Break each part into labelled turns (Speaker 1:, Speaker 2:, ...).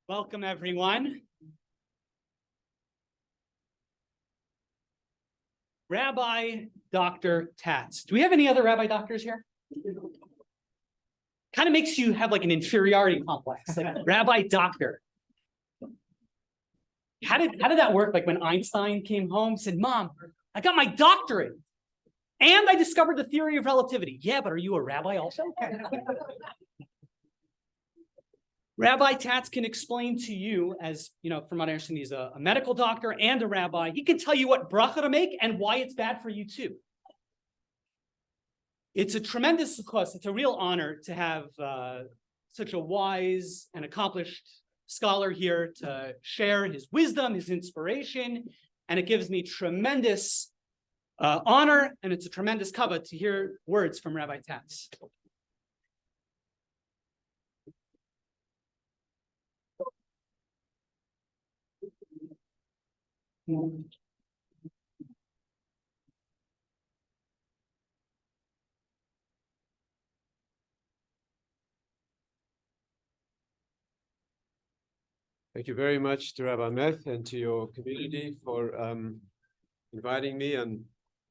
Speaker 1: Welcome, everyone. Rabbi Dr. Tatz. Do we have any other rabbi doctors here? Kind of makes you have like an inferiority complex, like rabbi doctor. How did that work? Like when Einstein came home, said, "Mom, I got my doctorate and I discovered the theory of relativity." Yeah, but are you a rabbi also? Rabbi Tatz can explain to you, as you know, from what I understand, he's a medical doctor and a rabbi. He can tell you what bracha to make and why it's bad for you too. It's a tremendous success. It's a real honor to have such a wise and accomplished scholar here to share his wisdom, his inspiration, and it gives me tremendous honor, and it's a tremendous kavod to hear words from Rabbi Tatz.
Speaker 2: Thank you very much to Rabbi Meth and to your community for inviting me and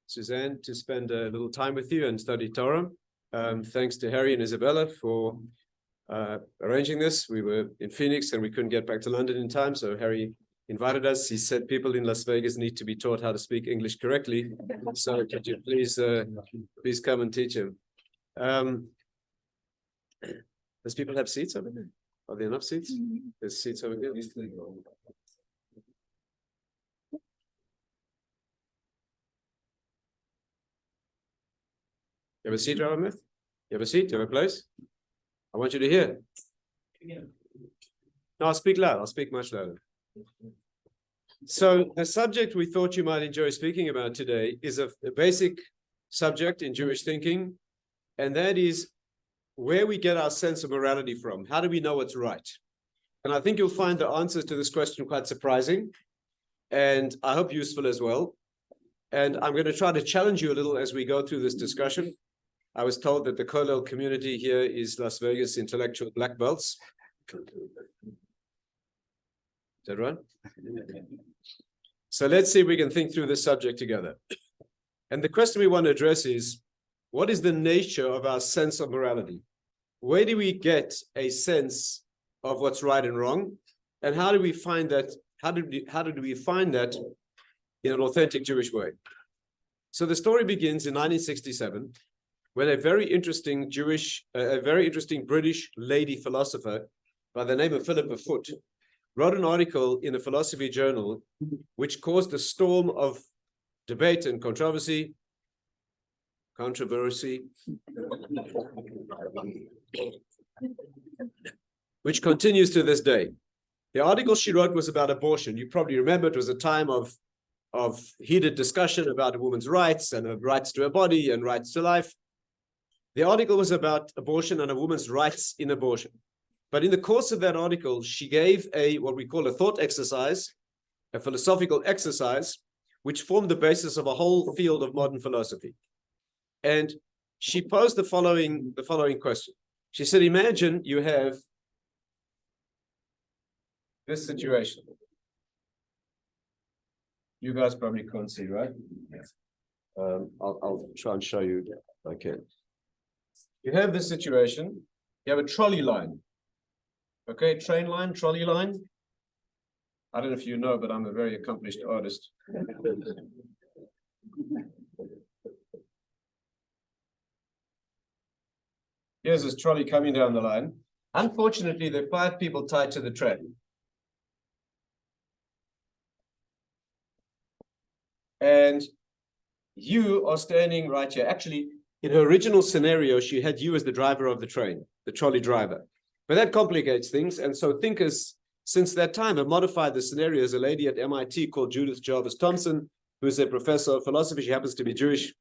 Speaker 2: Suzanne to spend a little time with you and study Torah. Thanks to Harry and Isabella for arranging this. We were in Phoenix and we couldn't get back to London in time, so Harry invited us. He said people in Las Vegas need to be taught how to speak English correctly. So could you please come and teach him. Does people have seats over there? Are there enough seats? There's seats over here. You have a seat, Rabbi Meth? You have a seat? You have a place? I want you to hear. No, I'll speak loud. I'll speak much louder. So the subject we thought you might enjoy speaking about today is a basic subject in Jewish thinking, and that is where we get our sense of morality from. How do we know what's right? And I think you'll find the answers to this question quite surprising, and I hope useful as well. And I'm going to try to challenge you a little as we go through this discussion. I was told that the Kollel community here is Las Vegas intellectual black belts. Is that right? So let's see if we can think through this subject together. And the question we want to address is, what is the nature of our sense of morality? Where do we get a sense of what's right and wrong? And how do we find that? How did we find that in an authentic Jewish way? So the story begins in 1967, when a very interesting British lady philosopher by the name of Philippa Foot wrote an article in a philosophy journal which caused a storm of debate and controversy, which continues to this day. The article she wrote was about abortion. You probably remember it was a time of heated discussion about a woman's rights and her rights to her body and rights to life. The article was about abortion and a woman's rights in abortion. But in the course of that article, she gave what we call a thought exercise, a philosophical exercise, which formed the basis of a whole field of modern philosophy. And she posed the following question. She said, imagine you have this situation. You guys probably can't see, right? Yes. I'll try and show you if I can. You have this situation. You have a trolley line. Okay, train line, trolley line. I don't know if you know, but I'm a very accomplished artist. Here's this trolley coming down the line. Unfortunately, there are 5 people tied to the train. And you are standing right here. Actually, in her original scenario, she had you as the driver of the train, the trolley driver. But that complicates things. And so thinkers since that time have modified the scenario. There's a lady at MIT called Judith Jarvis Thompson, who's a professor of philosophy. She happens to be Jewish,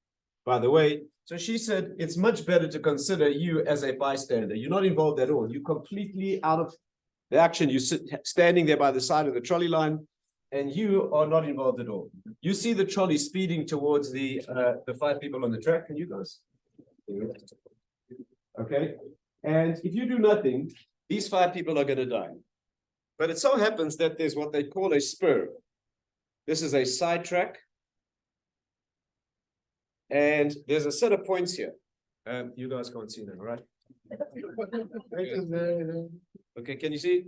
Speaker 2: by the way. So she said, it's much better to consider you as a bystander. You're not involved at all. You're completely out of the action. You sit standing there by the side of the trolley line, and you are not involved at all. You see the trolley speeding towards the 5 people on the track. Can you guys? Okay. And if you do nothing, these 5 people are going to die. But it so happens that there's what they call a spur. This is a sidetrack. And there's a set of points here. You guys can't see them, right? Okay, can you see?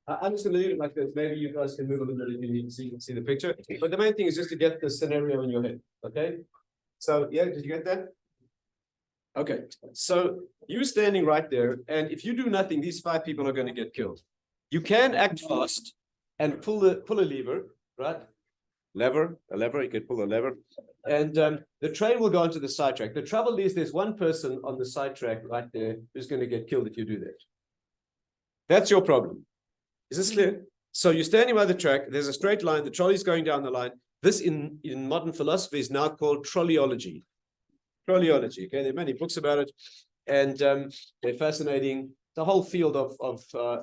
Speaker 2: I'm just going to leave it like this. Maybe you guys can move a little bit if you need to see the picture. But the main thing is just to get the scenario in your head. Okay. So, yeah, did you get that? Okay. So you're standing right there. And if you do nothing, these 5 people are going to get killed. You can act fast and pull a lever, right? A lever, you could pull a lever. And the train will go onto the sidetrack. The trouble is there's one person on the sidetrack right there who's going to get killed if you do that. That's your problem. Is this clear? So you're standing by the track, there's a straight line, the trolley's going down the line. This in modern philosophy is now called trolleyology. Trolleyology, okay? There are many books about it, and they're fascinating. The whole field of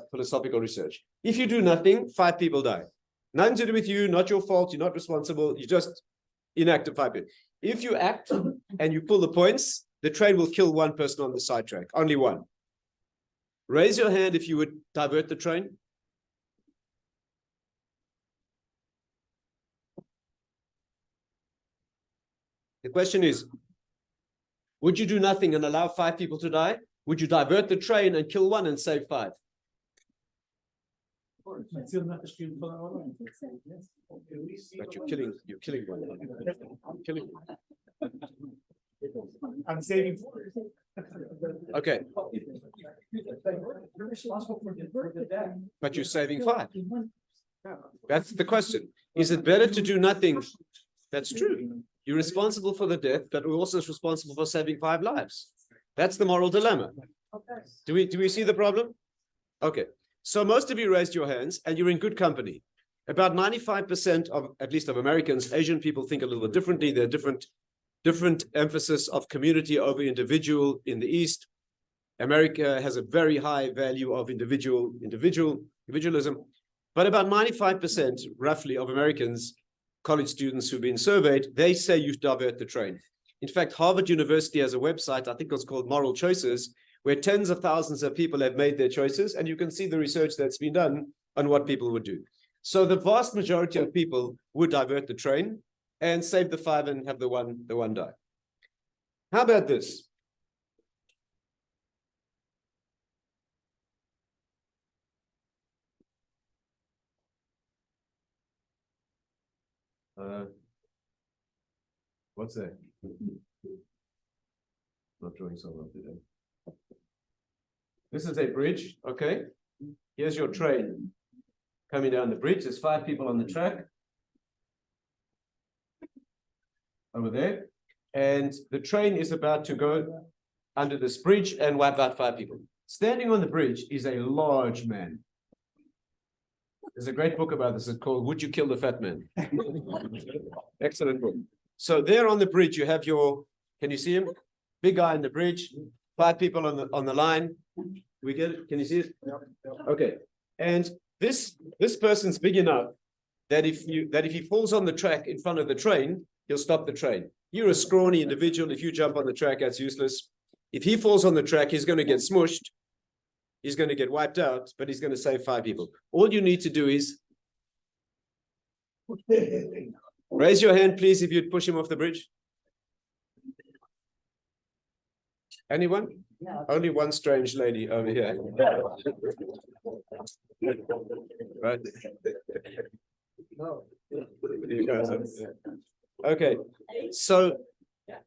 Speaker 2: philosophical research. If you do nothing, 5 people die. Nothing to do with you, not your fault, you're not responsible, you just inactive 5 people. If you act and you pull the points, the train will kill 1 person on the sidetrack, only 1. Raise your hand if you would divert the train. The question is, would you do nothing and allow 5 people to die? Would you divert the train and kill 1 and save 5? But you're killing 1. I'm killing 1.
Speaker 3: I'm saving.
Speaker 2: Okay. But you're saving 5. That's the question. Is it better to do nothing? That's true. You're responsible for the death, but we're also responsible for saving 5 lives. That's the moral dilemma. Do we see the problem? Okay. So most of you raised your hands and you're in good company. About 95% of, at least of Americans, Asian people think a little bit differently. There are different emphasis of community over individual in the East. America has a very high value of individualism. But about 95% roughly of Americans, college students who've been surveyed, they say you divert the train. In fact, Harvard University has a website, I think it's called Moral Choices, where tens of thousands of people have made their choices, and you can see the research that's been done on what people would do. So the vast majority of people would divert the train and save the 5 and have the one die. How about this? What's that? Not drawing so well today. This is a bridge, okay? Here's your train coming down the bridge. There's 5 people on the track. Over there. And the train is about to go under this bridge and wipe out 5 people. Standing on the bridge is a large man. There's a great book about this. It's called Would You Kill the Fat Man? Excellent book. So there on the bridge, you have your, can you see him? Big guy on the bridge, 5 people on the line. We get it? Can you see it? Okay. And this person's big enough that if he falls on the track in front of the train, he'll stop the train. You're a scrawny individual. If you jump on the track, that's useless. If he falls on the track, he's going to get smushed. He's going to get wiped out, but he's going to save 5 people. All you need to do is raise your hand, please, if you'd push him off the bridge. Anyone? Yeah. Only one strange lady over here. Right? No. Okay, so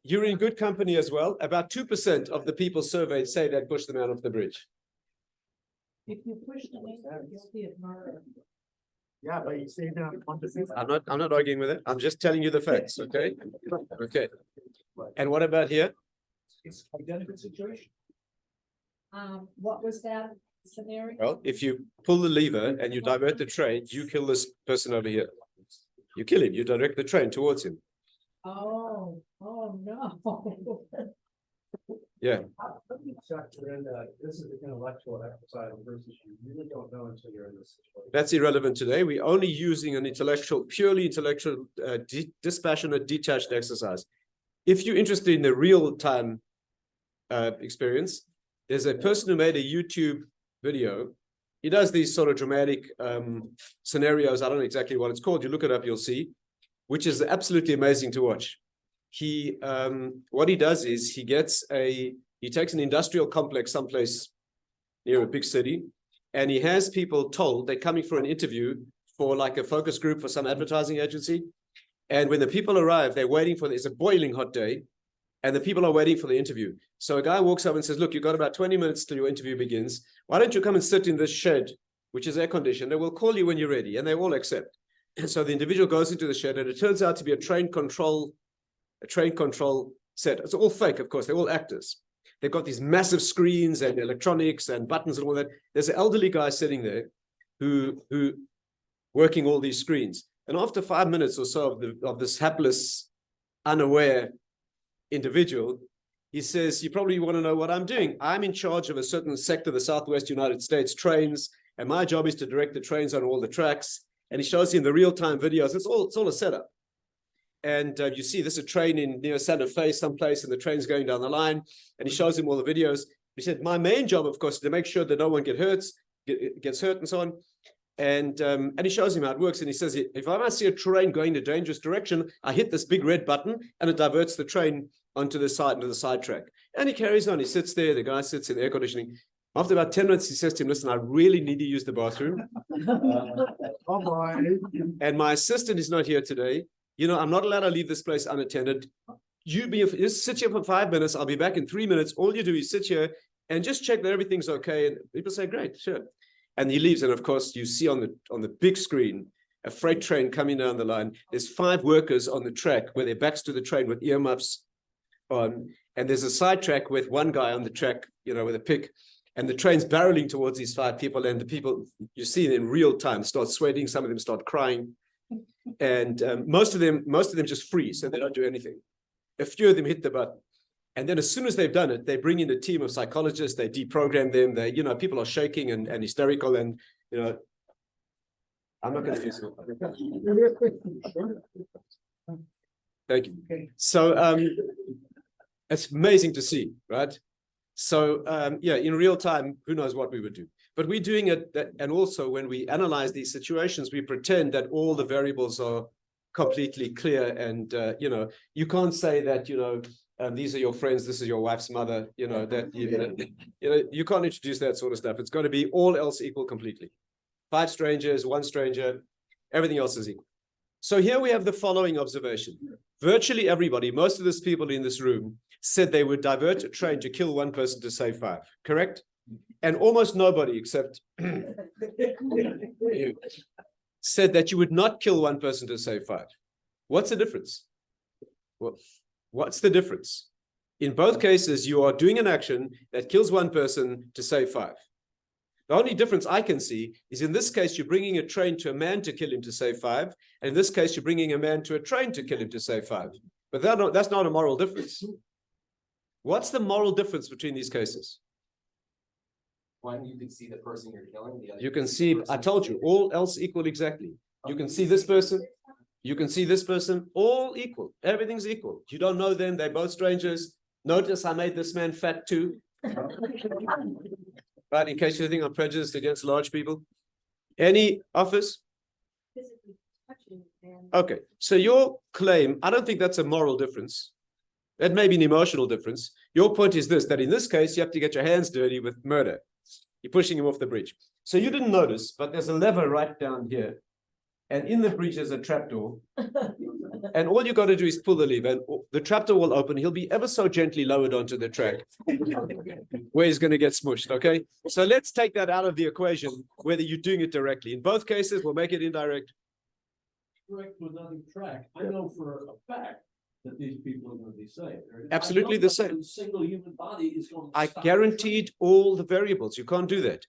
Speaker 2: you're in good company as well. About 2% of the people surveyed say they'd push the man off the bridge.
Speaker 4: If you push them in, you'll be a murderer.
Speaker 3: Yeah, but you say that.
Speaker 2: I'm not arguing with it. I'm just telling you the facts, okay? Okay. And what about here?
Speaker 3: It's identical situation.
Speaker 4: What was that scenario?
Speaker 2: Well, if you pull the lever and you divert the train, you kill this person over here. You kill him, you direct the train towards him.
Speaker 4: Oh no.
Speaker 2: Yeah.
Speaker 3: Let me factor in that this is an intellectual exercise versus you really don't know until you're in this situation.
Speaker 2: That's irrelevant today. We're only using an purely intellectual, dispassionate, detached exercise. If you're interested in the real-time experience, there's a person who made a YouTube video he does these sort of dramatic scenarios. I don't know exactly what it's called. You look it up, you'll see, which is absolutely amazing to watch. He what he does is he takes an industrial complex someplace near a big city, and he has people told they're coming for an interview for like a focus group for some advertising agency. And when the people arrive, they're waiting for it's a boiling hot day, and the people are waiting for the interview. So a guy walks up and says, look, you've got about 20 minutes till your interview begins. Why don't you come and sit in this shed, which is air conditioned, and we'll call you when you're ready. And they all accept. And so the individual goes into the shed, and it turns out to be a train control set. It's all fake, of course. They're all actors. They've got these massive screens and electronics and buttons and all that. There's an elderly guy sitting there who working all these screens. And after 5 minutes or so of this hapless, unaware individual, he says, you probably want to know what I'm doing. I'm in charge of a certain sector of the Southwest United States trains, and my job is to direct the trains on all the tracks. And he shows him the real-time videos. It's all a setup. And you see this a train near Santa Fe someplace, and the train's going down the line, and he shows him all the videos. He said, my main job, of course, is to make sure that no one gets hurt and so on. And he shows him how it works. And he says, if I see a train going in a dangerous direction, I hit this big red button, and it diverts the train onto the side track. And he carries on. He sits there. The guy sits in air conditioning. After about 10 minutes, he says to him, listen, I really need to use the bathroom. And my assistant is not here today. You know, I'm not allowed to leave this place unattended. Just sit here for 5 minutes. I'll be back in 3 minutes. All you do is sit here and just check that everything's okay. And people say, great, sure. And he leaves. And of course, you see on the big screen, a freight train coming down the line. There's 5 workers on the track with their backs to the train with earmuffs on. And there's a side track with one guy on the track, you know, with a pick. And the train's barreling towards these 5 people. And the people, you see in real time, start sweating. Some of them start crying. And most of them just freeze and they don't do anything. A few of them hit the button. And then as soon as they've done it, they bring in a team of psychologists, they deprogram them, people are shaking and hysterical, and I'm not going to use it. Thank you. So it's amazing to see, right? So in real time, who knows what we would do. But we're doing it, and also when we analyze these situations, we pretend that all the variables are completely clear, and you can't say that these are your friends, this is your wife's mother, you can't introduce that sort of stuff. It's got to be all else equal completely. 5 strangers, 1 stranger, everything else is equal. So here we have the following observation. Virtually everybody, most of these people in this room, said they would divert a train to kill 1 person to save 5, correct? And almost nobody except you said that you would not kill 1 person to save 5. What's the difference? Well, what's the difference? In both cases, you are doing an action that kills 1 person to save 5. The only difference I can see is in this case, you're bringing a train to a man to kill him to save 5. And in this case, you're bringing a man to a train to kill him to save 5. But that's not a moral difference. What's the moral difference between these cases?
Speaker 5: One, you can see the person you're killing. The other,
Speaker 2: you can see, I told you, all else equal exactly. You can see this person, you can see this person, all equal. Everything's equal. You don't know them, they're both strangers. Notice I made this man fat too. Right, in case you think I'm prejudiced against large people. Any offers? Okay, so your claim, I don't think that's a moral difference. That may be an emotional difference. Your point is this, that in this case, you have to get your hands dirty with murder. You're pushing him off the bridge. So you didn't notice, but there's a lever right down here. And in the bridge, there's a trapdoor. And all you got to do is pull the lever, and the trapdoor will open. He'll be ever so gently lowered onto the track where he's going to get smushed, okay? So let's take that out of the equation, whether you're doing it directly. In both cases, we'll make it indirect.
Speaker 3: Direct with another track. I know for a fact that these people are going to be saved.
Speaker 2: Absolutely the same.
Speaker 3: Single human body is going to
Speaker 2: I guaranteed all the variables. You can't do that.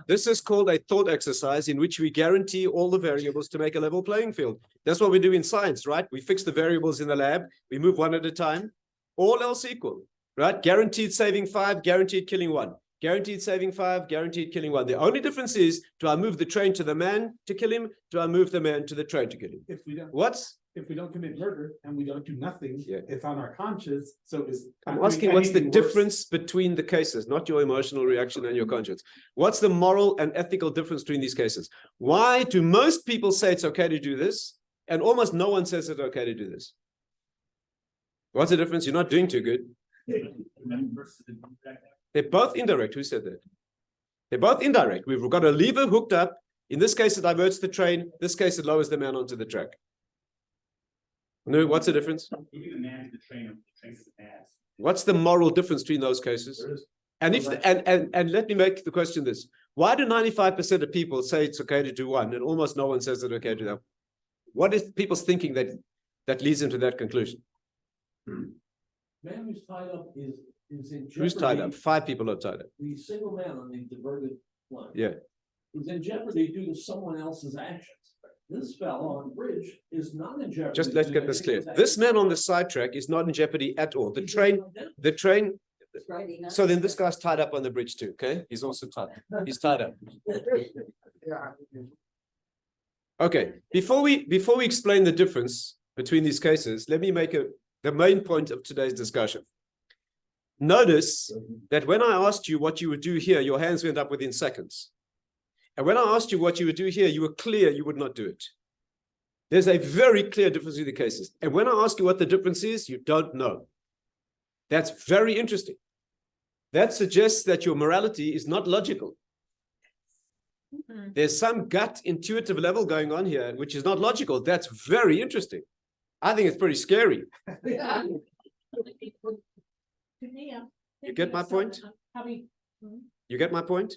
Speaker 2: This is called a thought exercise in which we guarantee all the variables to make a level playing field. That's what we do in science, right? We fix the variables in the lab. We move 1 at a time. All else equal, right? Guaranteed saving 5, guaranteed killing 1. Guaranteed saving 5, guaranteed killing 1. The only difference is, do I move the train to the man to kill him? Do I move the man to the train to kill him?
Speaker 3: If we don't,
Speaker 2: What's
Speaker 3: if we don't commit murder and we don't do nothing,
Speaker 2: Yeah.
Speaker 3: it's on our conscience, so is.
Speaker 2: I'm asking what's the difference between the cases, not your emotional reaction and your conscience. What's the moral and ethical difference between these cases? Why do most people say it's okay to do this, and almost no one says it's okay to do this? What's the difference? You're not doing too good. They're both indirect. Who said that? They're both indirect. We've got a lever hooked up. In this case, it diverts the train. In this case, it lowers the man onto the track. No, what's the difference?
Speaker 3: Moving the man to the train, the train is the ass.
Speaker 2: What's the moral difference between those cases? And if and let me make the question this: why do 95% of people say it's okay to do one, and almost no one says it's okay to do that? What is people's thinking that leads into that conclusion?
Speaker 6: Man who's tied up is in jeopardy.
Speaker 2: Who's tied up? 5 people are tied up.
Speaker 6: The single man on the diverted line.
Speaker 2: Yeah.
Speaker 6: Is in jeopardy due to someone else's actions. This fellow on the bridge is not in jeopardy.
Speaker 2: Just let's
Speaker 6: due
Speaker 2: get
Speaker 6: to
Speaker 2: this
Speaker 6: anyone's
Speaker 2: clear. This
Speaker 6: actions.
Speaker 2: man on the sidetrack is not in jeopardy at all. The
Speaker 6: He's
Speaker 2: train.
Speaker 6: identified.
Speaker 2: So then this guy's tied up on the bridge too. Okay, he's also tied. He's tied up. Okay. Before we explain the difference between these cases, let me make the main point of today's discussion. Notice that when I asked you what you would do here, your hands went up within seconds. And when I asked you what you would do here, you were clear you would not do it. There's a very clear difference in the cases. And when I ask you what the difference is, you don't know. That's very interesting. That suggests that your morality is not logical. There's some gut intuitive level going on here, which is not logical. That's very interesting. I think it's pretty scary. You get my point? You get my point?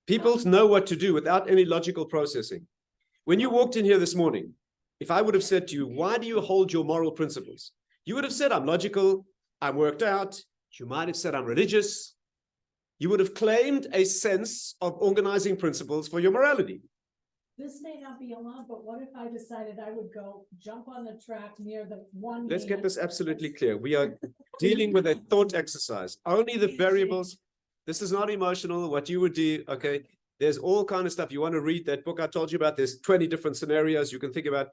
Speaker 2: People know what to do without any logical processing. When you walked in here this morning, if I would have said to you, why do you hold your moral principles? You would have said, I'm logical, I'm worked out. You might have said, I'm religious. You would have claimed a sense of organizing principles for your morality.
Speaker 4: This may not be allowed, but what if I decided I would go jump on the track near the one?
Speaker 2: Let's get
Speaker 4: man-
Speaker 2: this absolutely clear. We are dealing with a thought exercise. Only the variables. This is not emotional. What you would do, okay? There's all kind of stuff. You want to read that book I told you about? There's 20 different scenarios you can think about.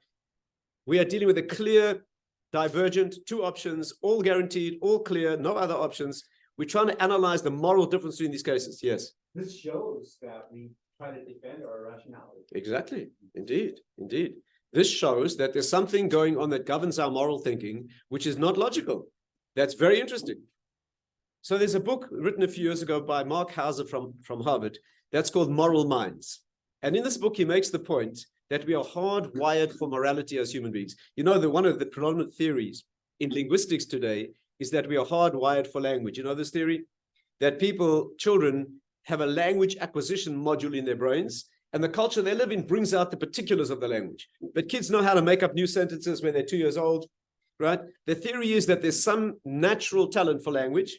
Speaker 2: We are dealing with a clear, divergent, 2 options, all guaranteed, all clear, no other options. We're trying to analyze the moral difference between these cases. Yes.
Speaker 3: This shows that we try to defend our rationality.
Speaker 2: Exactly. Indeed. Indeed. This shows that there's something going on that governs our moral thinking, which is not logical. That's very interesting. So there's a book written a few years ago by Mark Hauser from Harvard that's called Moral Minds. And in this book, he makes the point that we are hardwired for morality as human beings. You know, one of the predominant theories in linguistics today is that we are hardwired for language. You know this theory? That children have a language acquisition module in their brains, and the culture they live in brings out the particulars of the language. But kids know how to make up new sentences when they're 2 years old, right? The theory is that there's some natural talent for language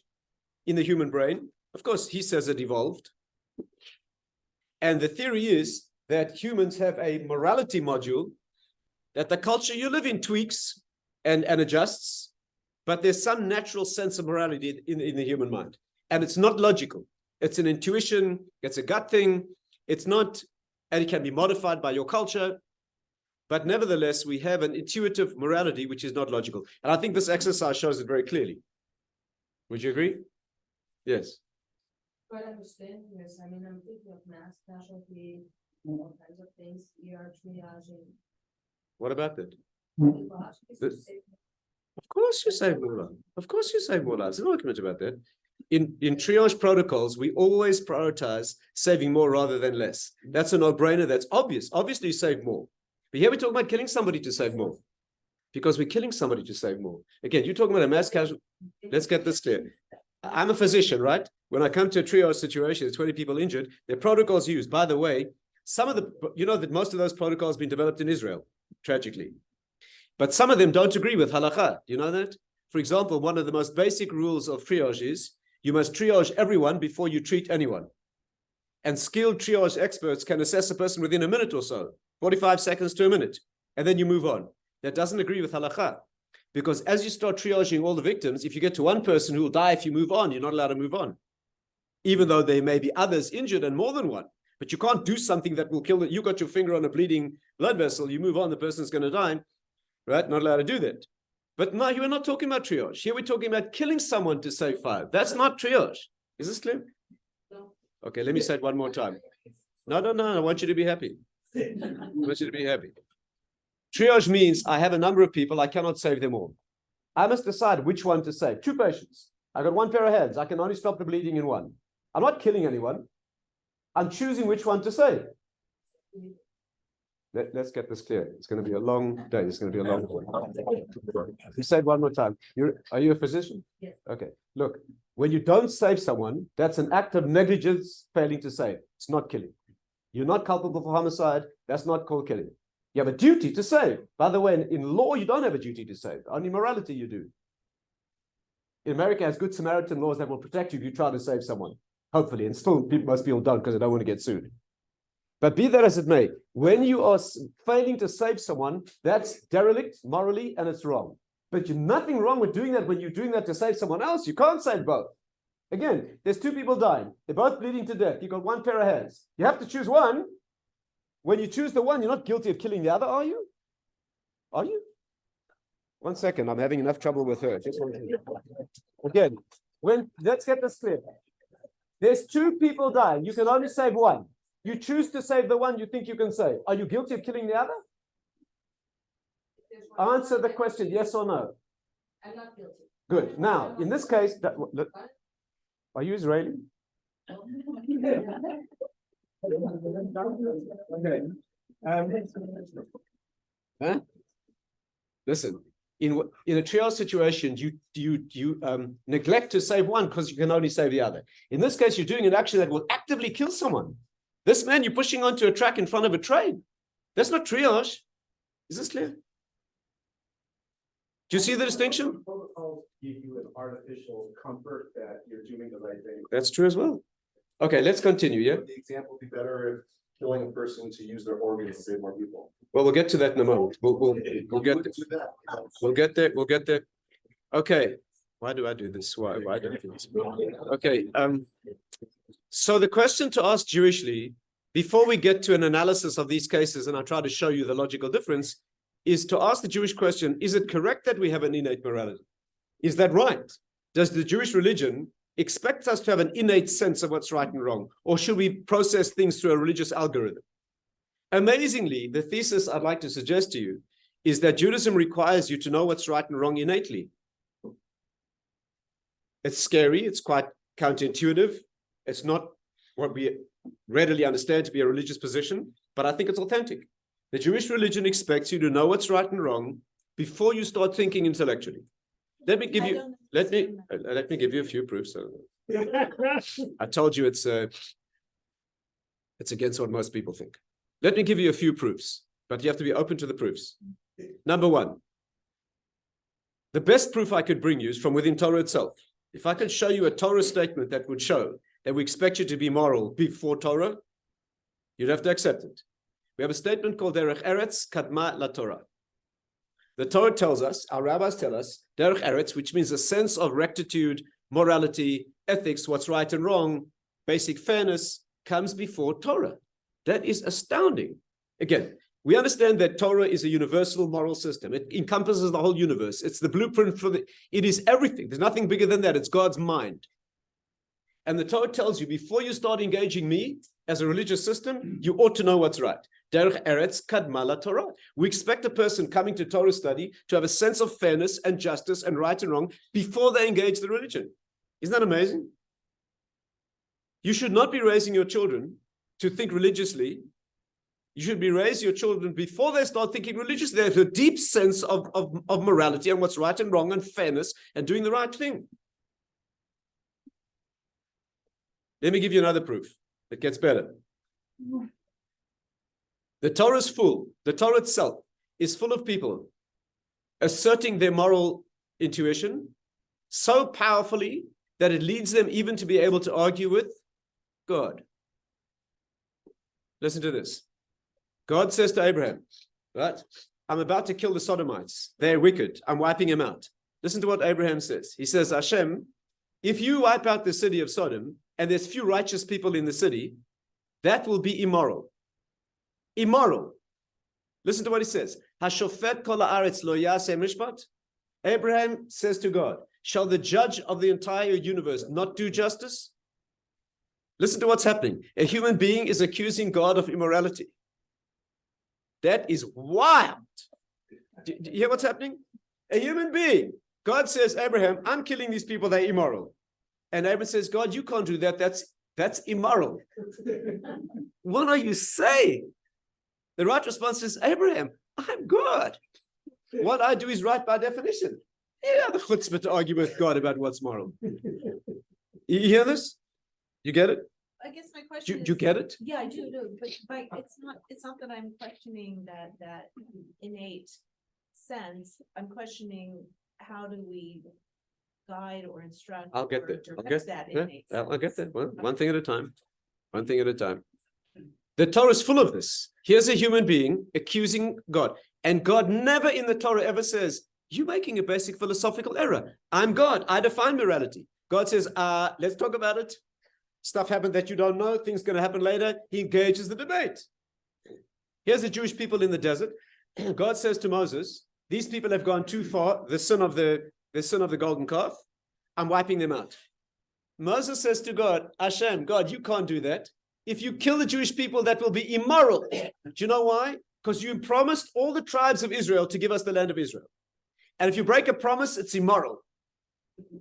Speaker 2: in the human brain. Of course, he says it evolved. And the theory is that humans have a morality module that the culture you live in tweaks and adjusts, but there's some natural sense of morality in the human mind. And it's not logical. It's an intuition, it's a gut thing. It's not, and it can be modified by your culture. But nevertheless, we have an intuitive morality, which is not logical. And I think this exercise shows it very clearly. Would you agree? Yes.
Speaker 7: Quite understand this. I mean, I'm thinking of mass casualty, all kinds of things, ER triaging.
Speaker 2: What about that?
Speaker 7: Triage is to
Speaker 2: This-
Speaker 7: save-
Speaker 2: Of course you save more lives. Of course you save more lives. There's no argument about that. In triage protocols, we always prioritize saving more rather than less. That's a no-brainer. That's obvious. Obviously, you save more. But here we're talking about killing somebody to save more. Because we're killing somebody to save more. Again, you're talking about a mass casualty. Let's get this clear. I'm a physician, right? When I come to a triage situation, there's 20 people injured, there are protocols used. By the way, you know that most of those protocols have been developed in Israel, tragically. But some of them don't agree with halakha. Do you know that? For example, one of the most basic rules of triage is you must triage everyone before you treat anyone. And skilled triage experts can assess a person within a minute or so, 45 seconds to a minute, and then you move on. That doesn't agree with halakha. Because as you start triaging all the victims, if you get to one person who will die if you move on, you're not allowed to move on. Even though there may be others injured and more than one. But you can't do something that will kill it. You got your finger on a bleeding blood vessel, you move on, the person's going to die. right? Not allowed to do that. But no, we're not talking about triage. Here we're talking about killing someone to save 5. That's not triage. Is this clear?
Speaker 7: No.
Speaker 2: Okay, let me say it one more time. No, I want you to be happy. I want you to be happy. Triage means I have a number of people, I cannot save them all. I must decide which one to save. 2 patients. I got 1 pair of hands. I can only stop the bleeding in 1. I'm not killing anyone. I'm choosing which one to save. Let's get this clear. It's going to be a long day. It's going to be a long day. You say it one more time. Are you a physician?
Speaker 7: Yes.
Speaker 2: Okay. Look, when you don't save someone, that's an act of negligence failing to save. It's not killing. You're not culpable for homicide. That's not called killing. You have a duty to save. By the way, in law, you don't have a duty to save. Only morality you do. America has good Samaritan laws that will protect you if you try to save someone. Hopefully. And still, most people don't because they don't want to get sued. But be that as it may, when you are failing to save someone, that's derelict morally and it's wrong. But you're nothing wrong with doing that when you're doing that to save someone else. You can't save both. Again, there's 2 people dying. They're both bleeding to death. You've got 1 pair of hands. You have to choose one. When you choose the one, you're not guilty of killing the other, are you? Are you? 1 second, I'm having enough trouble with her. Again, let's get this clear. There's 2 people dying. You can only save 1. You choose to save the one you think you can save. Are you guilty of killing the other? Answer the question, yes or no.
Speaker 7: I'm not guilty.
Speaker 2: Good. Now, in this case, are you Israeli?
Speaker 3: Okay.
Speaker 2: Huh? Listen, in a triage situation, you neglect to save one because you can only save the other. In this case, you're doing an action that will actively kill someone. This man you're pushing onto a track in front of a train. That's not triage. Is this clear? Do you see the distinction?
Speaker 3: Protocols give you an artificial comfort that you're doing the right thing.
Speaker 2: That's true as well. Okay, let's continue, yeah?
Speaker 3: Would the example be better if killing a person to use their organs to save more people?
Speaker 2: Well, we'll get to that in a moment. We'll get there. We'll get there. We'll get there. Okay. Why do I do this? Why do I do this? Okay. So the question to ask Jewishly, before we get to an analysis of these cases, and I'll try to show you the logical difference, is to ask the Jewish question, is it correct that we have an innate morality? Is that right? Does the Jewish religion expect us to have an innate sense of what's right and wrong? Or should we process things through a religious algorithm? Amazingly, the thesis I'd like to suggest to you is that Judaism requires you to know what's right and wrong innately. It's scary. It's quite counterintuitive. It's not what we readily understand to be a religious position, but I think it's authentic. The Jewish religion expects you to know what's right and wrong before you start thinking intellectually. Let me give you a few proofs. I told you it's against what most people think. Let me give you a few proofs, but you have to be open to the proofs. Number 1, the best proof I could bring you is from within Torah itself. If I could show you a Torah statement that would show that we expect you to be moral before Torah, you'd have to accept it. We have a statement called Derech Eretz Kadma La Torah. The Torah tells us, our rabbis tell us, Derech Eretz, which means a sense of rectitude, morality, ethics, what's right and wrong, basic fairness, comes before Torah. That is astounding. Again, we understand that Torah is a universal moral system. It encompasses the whole universe. It's the blueprint for it is everything. There's nothing bigger than that. It's God's mind. And the Torah tells you, before you start engaging me as a religious system, you ought to know what's right. Derech Eretz Kadma La Torah. We expect a person coming to Torah study to have a sense of fairness and justice and right and wrong before they engage the religion. Isn't that amazing? You should not be raising your children to think religiously. You should be raising your children before they start thinking religiously. They have a deep sense of morality and what's right and wrong and fairness and doing the right thing. Let me give you another proof that gets better. The Torah is full. The Torah itself is full of people asserting their moral intuition so powerfully that it leads them even to be able to argue with God. Listen to this. God says to Abraham, right? I'm about to kill the Sodomites. They're wicked. I'm wiping them out. Listen to what Abraham says. He says, Hashem, if you wipe out the city of Sodom and there's few righteous people in the city, that will be immoral. Immoral. Listen to what he says. Hashofet kol haaretz lo yaseh mishpat. Abraham says to God, shall the judge of the entire universe not do justice? Listen to what's happening. A human being is accusing God of immorality. That is wild. Do you hear what's happening? A human being. God says, Abraham, I'm killing these people, they're immoral. And Abraham says, God, you can't do that. That's immoral. What are you saying? The right response is, Abraham, I'm good. What I do is right by definition. Yeah, the chutzpah to argue with God about what's moral. You hear this? You get it?
Speaker 8: I guess my question
Speaker 2: Do
Speaker 8: is.
Speaker 2: you get it?
Speaker 8: Yeah, I do, but it's not that I'm questioning that innate sense. I'm questioning how do we guide or instruct
Speaker 2: I'll get
Speaker 8: or
Speaker 2: there.
Speaker 8: direct that innate
Speaker 2: I'll get there.
Speaker 8: sense.
Speaker 2: One thing at a time. One thing at a time. The Torah is full of this. Here's a human being accusing God. And God never in the Torah ever says, you're making a basic philosophical error. I'm God. I define morality. God says, let's talk about it. Stuff happened that you don't know. Things going to happen later. He engages the debate. Here's the Jewish people in the desert. God says to Moses, these people have gone too far. The sin of the golden calf. I'm wiping them out. Moses says to God, Hashem, God, you can't do that. If you kill the Jewish people, that will be immoral. Do you know why? Because you promised all the tribes of Israel to give us the land of Israel. And if you break a promise, it's immoral. Do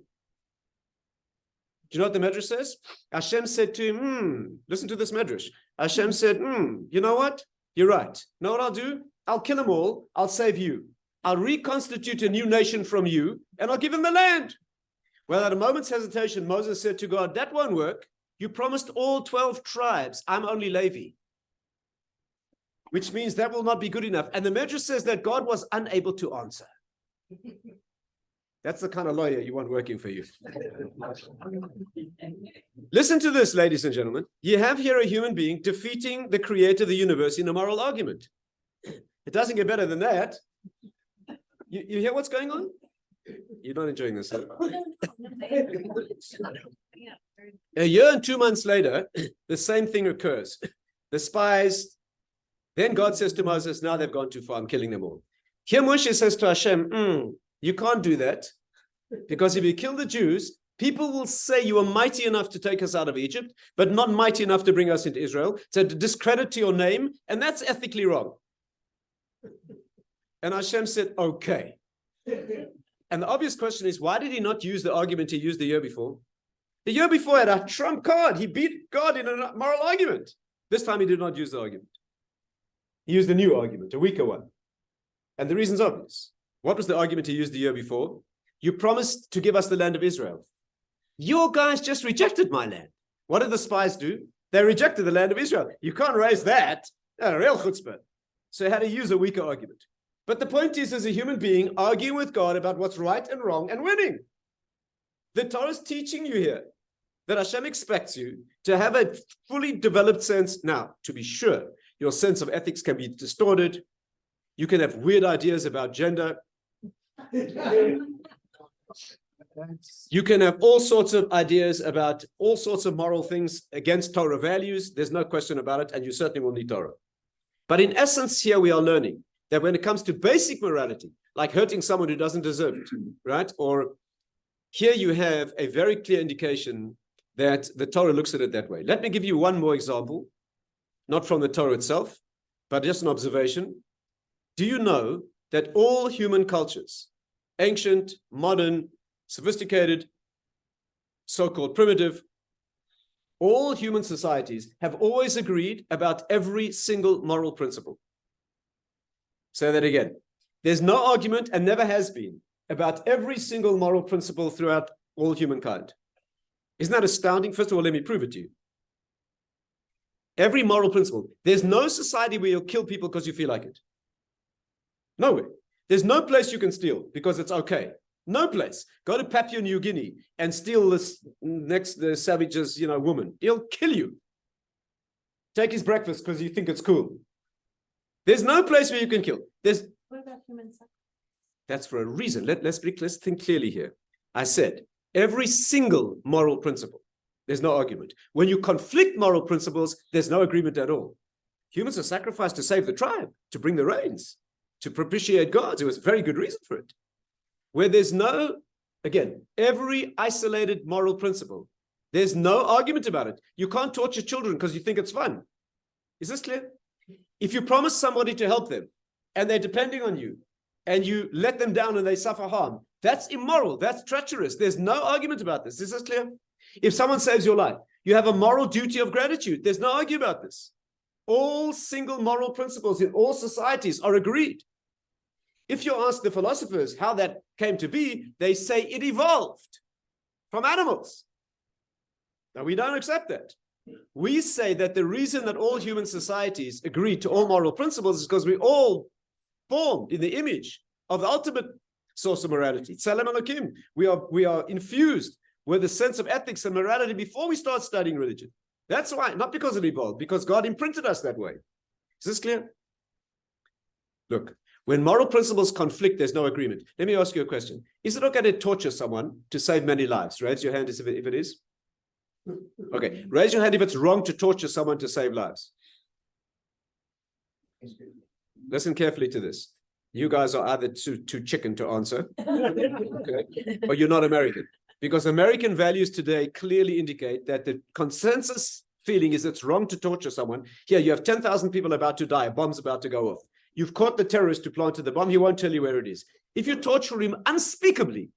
Speaker 2: you know what the Medrash says? Hashem said to him, listen to this Medrash. Hashem said, you know what? You're right. Know what I'll do? I'll kill them all. I'll save you. I'll reconstitute a new nation from you, and I'll give them the land. Well, at a moment's hesitation, Moses said to God, that won't work. You promised all 12 tribes. I'm only Levi. Which means that will not be good enough. And the Medrash says that God was unable to answer. That's the kind of lawyer you want working for you. Listen to this, ladies and gentlemen. You have here a human being defeating the creator of the universe in a moral argument. It doesn't get better than that. You hear what's going on? You're not enjoying this, huh? A year and 2 months later, the same thing occurs. The spies, then God says to Moses, now they've gone too far, I'm killing them all. Here Moshe says to Hashem, you can't do that, because if you kill the Jews, people will say you are mighty enough to take us out of Egypt, but not mighty enough to bring us into Israel. So to discredit to your name, and that's ethically wrong. And Hashem said, okay. And the obvious question is, why did he not use the argument he used the year before? The year before had a trump card. He beat God in a moral argument. This time he did not use the argument. He used a new argument, a weaker one. And the reason's obvious. What was the argument he used the year before? You promised to give us the land of Israel. Your guys just rejected my land. What did the spies do? They rejected the land of Israel. You can't raise that. A real chutzpah. So he had to use a weaker argument. But the point is, as a human being, arguing with God about what's right and wrong and winning. The Torah is teaching you here that Hashem expects you to have a fully developed sense. Now, to be sure, your sense of ethics can be distorted. You can have weird ideas about gender. You can have all sorts of ideas about all sorts of moral things against Torah values. There's no question about it, and you certainly will need Torah. But in essence, here we are learning that when it comes to basic morality, like hurting someone who doesn't deserve it, right? Or here you have a very clear indication that the Torah looks at it that way. Let me give you one more example, not from the Torah itself, but just an observation. Do you know that all human cultures, ancient, modern, sophisticated, so-called primitive, all human societies have always agreed about every single moral principle? Say that again. There's no argument, and never has been, about every single moral principle throughout all humankind. Isn't that astounding? First of all, let me prove it to you. Every moral principle. There's no society where you'll kill people because you feel like it. Nowhere. There's no place you can steal because it's okay. No place. Go to Papua New Guinea and steal this the savage's, woman. He'll kill you. Take his breakfast because you think it's cool. There's no place where you can kill.
Speaker 8: What about human sex?
Speaker 2: That's for a reason. Let's think clearly here. I said, every single moral principle, there's no argument. When you conflict moral principles, there's no agreement at all. Humans are sacrificed to save the tribe, to bring the rains, to propitiate God. There was a very good reason for it. Where there's no, again, every isolated moral principle, there's no argument about it. You can't torture children because you think it's fun. Is this clear? If you promise somebody to help them and they're depending on you and you let them down and they suffer harm, that's immoral. That's treacherous. There's no argument about this. Is this clear? If someone saves your life, you have a moral duty of gratitude. There's no argument about this. All single moral principles in all societies are agreed. If you ask the philosophers how that came to be, they say it evolved from animals. Now, we don't accept that. We say that the reason that all human societies agree to all moral principles is because we all formed in the image of the ultimate source of morality. Tzelem Elokim. We are infused with a sense of ethics and morality before we start studying religion. That's why, not because it evolved, because God imprinted us that way. Is this clear? Look, when moral principles conflict, there's no agreement. Let me ask you a question. Is it okay to torture someone to save many lives? Raise your hand if it is. Okay, raise your hand if it's wrong to torture someone to save lives. Listen carefully to this. You guys are either too chicken to answer, okay, or you're not American. Because American values today clearly indicate that the consensus feeling is it's wrong to torture someone. Here, you have 10,000 people about to die, a bomb's about to go off. You've caught the terrorist who planted the bomb, he won't tell you where it is. If you torture him unspeakably,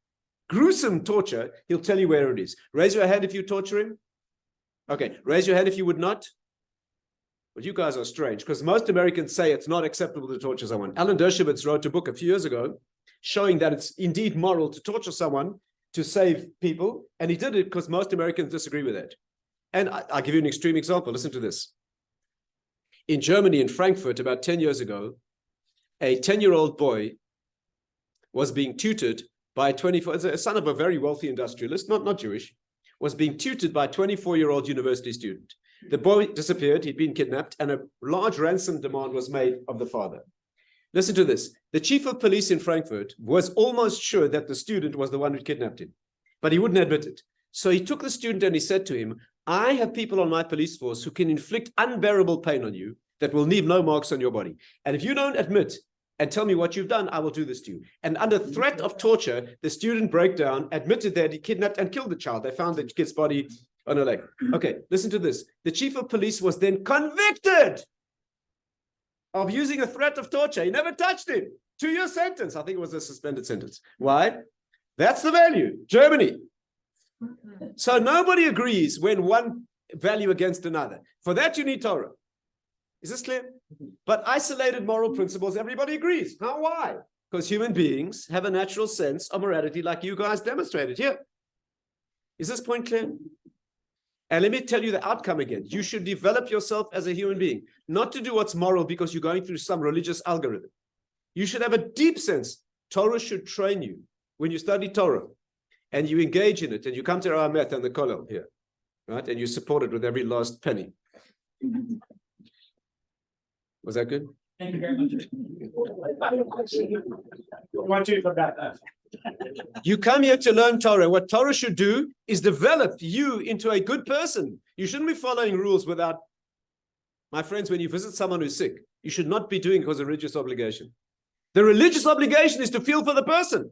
Speaker 2: gruesome torture, he'll tell you where it is. Raise your hand if you torture him. Okay, raise your hand if you would not. Well, you guys are strange, because most Americans say it's not acceptable to torture someone. Alan Dershowitz wrote a book a few years ago showing that it's indeed moral to torture someone to save people, and he did it because most Americans disagree with it. And I'll give you an extreme example. Listen to this. In Germany, in Frankfurt, about 10 years ago, a 10-year-old boy was being tutored by a son of a very wealthy industrialist, not Jewish, was being tutored by a 24-year-old university student. The boy disappeared, he'd been kidnapped, and a large ransom demand was made of the father. Listen to this. The chief of police in Frankfurt was almost sure that the student was the one who kidnapped him, but he wouldn't admit it. So he took the student and he said to him, I have people on my police force who can inflict unbearable pain on you that will leave no marks on your body. And if you don't admit and tell me what you've done, I will do this to you. And under threat of torture, the student broke down, admitted that he kidnapped and killed the child. They found the kid's body on a lake. Okay, listen to this. The chief of police was then convicted of using a threat of torture. He never touched him. 2-year sentence. I think it was a suspended sentence. Why? That's the value. Germany. So nobody agrees when one value against another. For that, you need Torah. Is this clear? But isolated moral principles, everybody agrees. How? Why? Because human beings have a natural sense of morality like you guys demonstrated here. Is this point clear? And let me tell you the outcome again. You should develop yourself as a human being, not to do what's moral because you're going through some religious algorithm. You should have a deep sense. Torah should train you. When you study Torah and you engage in it and you come to our Met and the Kollel here, right? And you support it with every last penny. Was that good?
Speaker 3: Thank you very much. Why don't you come back?
Speaker 2: You come here to learn Torah. What Torah should do is develop you into a good person. You shouldn't be following rules without, my friends, when you visit someone who's sick, you should not be doing it because of religious obligation. The religious obligation is to feel for the person.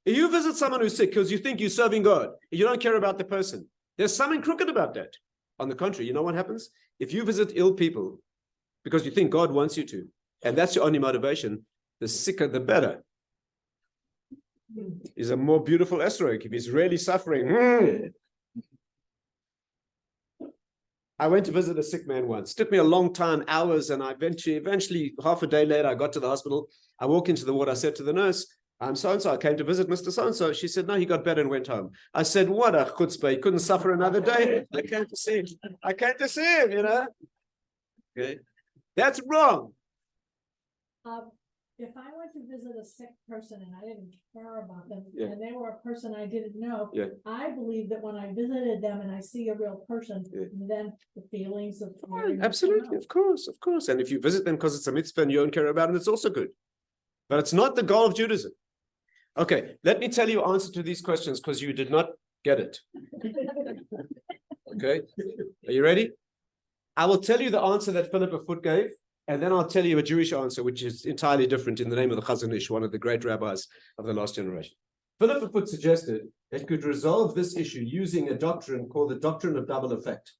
Speaker 2: If you visit someone who's sick because you think you're serving God, you don't care about the person, there's something crooked about that. On the contrary, you know what happens? If you visit ill people because you think God wants you to, and that's your only motivation, the sicker the better. Is a more beautiful esrog if he's really suffering. I went to visit a sick man once. It took me a long time, hours, and I eventually half a day later, I got to the hospital. I walked into the ward. I said to the nurse, I'm so-and-so. I came to visit Mr. So-and-so. She said, no, he got better and went home. I said, what a chutzpah. He couldn't suffer another day. I came to see him. I came to see him, you know. Okay. That's wrong.
Speaker 4: If I went to visit a sick person and I didn't care about them,
Speaker 2: Yeah.
Speaker 4: and they were a person I didn't know,
Speaker 2: Yeah.
Speaker 4: I believe that when I visited them and I see a real person,
Speaker 2: Yeah.
Speaker 4: then the feelings of
Speaker 2: Absolutely, of course. And if you visit them because it's a mitzvah and you don't care about them, it's also good. But it's not the goal of Judaism. Okay, let me tell you answer to these questions because you did not get it. Okay, are you ready? I will tell you the answer that Philip of Foot gave, and then I'll tell you a Jewish answer, which is entirely different in the name of the Chazon Ish, one of the great rabbis of the last generation. Philip of Foot suggested that could resolve this issue using a doctrine called the doctrine of double effect,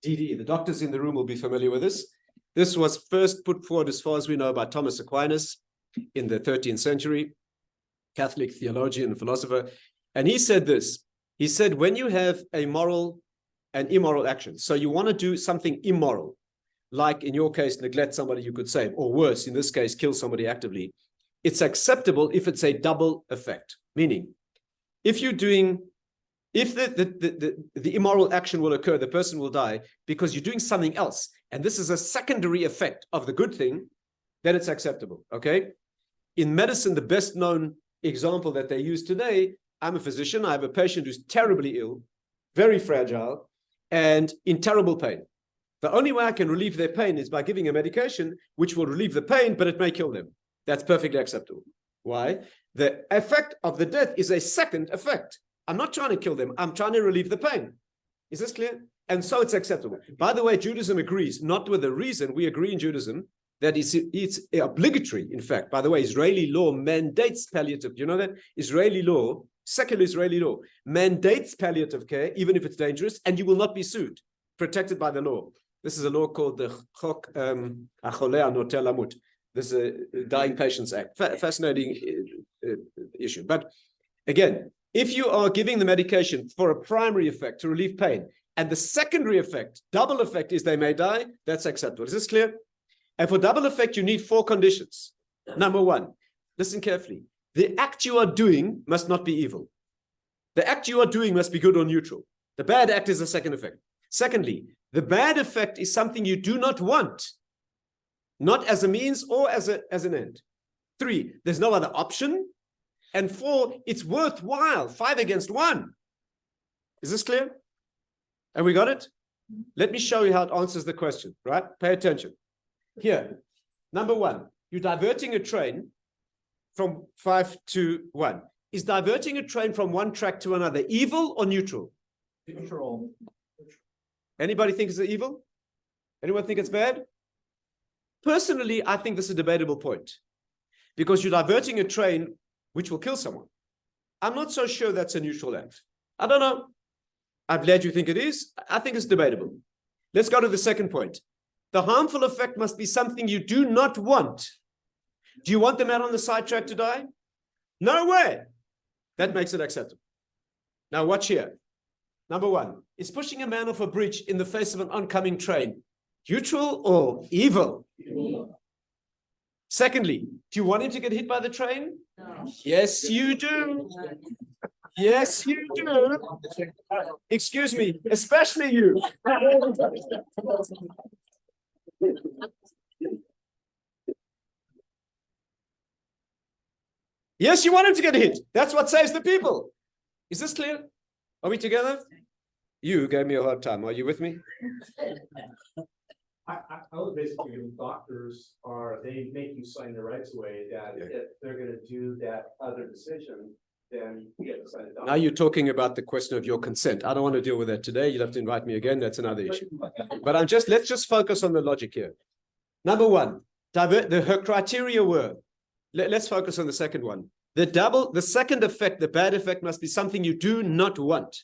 Speaker 2: DD. The doctors in the room will be familiar with this. This was first put forward, as far as we know, by Thomas Aquinas in the 13th century, Catholic theologian and philosopher. And he said this. He said, when you have a moral and immoral action, so you want to do something immoral, like in your case, neglect somebody you could save, or worse, in this case, kill somebody actively, it's acceptable if it's a double effect. Meaning, if the immoral action will occur, the person will die because you're doing something else, and this is a secondary effect of the good thing, then it's acceptable, okay? In medicine, the best known example that they use today, I'm a physician, I have a patient who's terribly ill, very fragile, and in terrible pain. The only way I can relieve their pain is by giving a medication which will relieve the pain, but it may kill them. That's perfectly acceptable. Why? The effect of the death is a second effect. I'm not trying to kill them. I'm trying to relieve the pain. Is this clear? And so it's acceptable. By the way, Judaism agrees, not with the reason, we agree in Judaism, that it's obligatory. In fact, by the way, Israeli law mandates palliative. Do you know that? Israeli law, secular Israeli law, mandates palliative care, even if it's dangerous, and you will not be sued, protected by the law. This is a law called the Chok Kollel Noter Lamut. This is a Dying Patients Act. Fascinating issue. But again, if you are giving the medication for a primary effect to relieve pain, and the secondary effect, double effect, is they may die, that's acceptable. Is this clear? And for double effect, you need 4 conditions. Number 1, listen carefully. The act you are doing must not be evil. The act you are doing must be good or neutral. The bad act is the second effect. Secondly, the bad effect is something you do not want, not as a means or as an end. 3, there's no other option. And 4, it's worthwhile, 5 against 1. Is this clear? And we got it? Let me show you how it answers the question, right? Pay attention. Here, number 1, you're diverting a train from 5 to 1. Is diverting a train from one track to another evil or neutral?
Speaker 3: Neutral.
Speaker 2: Anybody think it's evil? Anyone think it's bad? Personally, I think this is a debatable point, because you're diverting a train which will kill someone. I'm not so sure that's a neutral act. I don't know. I'm glad you think it is. I think it's debatable. Let's go to the second point. The harmful effect must be something you do not want. Do you want the man on the sidetrack to die? No way. That makes it acceptable. Now watch here. Number 1, is pushing a man off a bridge in the face of an oncoming train neutral or evil?
Speaker 4: Evil.
Speaker 2: Secondly, do you want him to get hit by the train?
Speaker 7: No.
Speaker 2: Yes, you do. Yes, you do. Excuse me, especially you. Yes, you want him to get hit. That's what saves the people. Is this clear? Are we together? You gave me a hard time. Are you with me?
Speaker 3: I would basically, doctors they make you sign the rights away that if they're gonna do that other decision, then you get to sign it.
Speaker 2: Now you're talking about the question of your consent. I don't want to deal with that today. You'll have to invite me again. That's another issue. But let's just focus on the logic here. Number 1, her criteria were, let's focus on the second one. The second effect, the bad effect, must be something you do not want.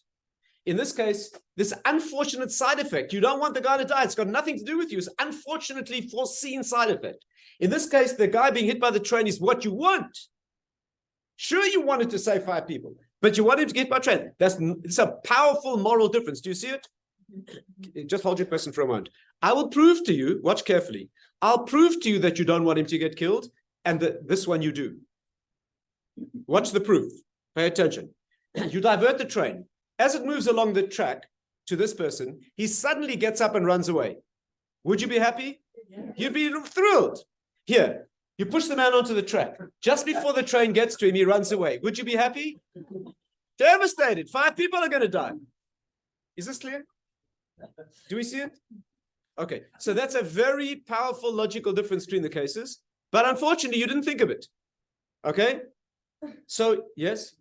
Speaker 2: In this case, this unfortunate side effect, you don't want the guy to die. It's got nothing to do with you. It's unfortunately foreseen side effect. In this case, the guy being hit by the train is what you want. Sure, you wanted to save 5 people, but you want him to get hit by a train. It's a powerful moral difference. Do you see it? Just hold your question for a moment. I will prove to you, watch carefully. I'll prove to you that you don't want him to get killed, and this one you do. Watch the proof. Pay attention. You divert the train. As it moves along the track to this person, he suddenly gets up and runs away. Would you be happy? You'd be thrilled. Here, you push the man onto the track. Just before the train gets to him, he runs away. Would you be happy? Devastated. 5 people are going to die. Is this clear? Do we see it? Okay, so that's a very powerful logical difference between the cases. But unfortunately, you didn't think of it. Okay? So, yes?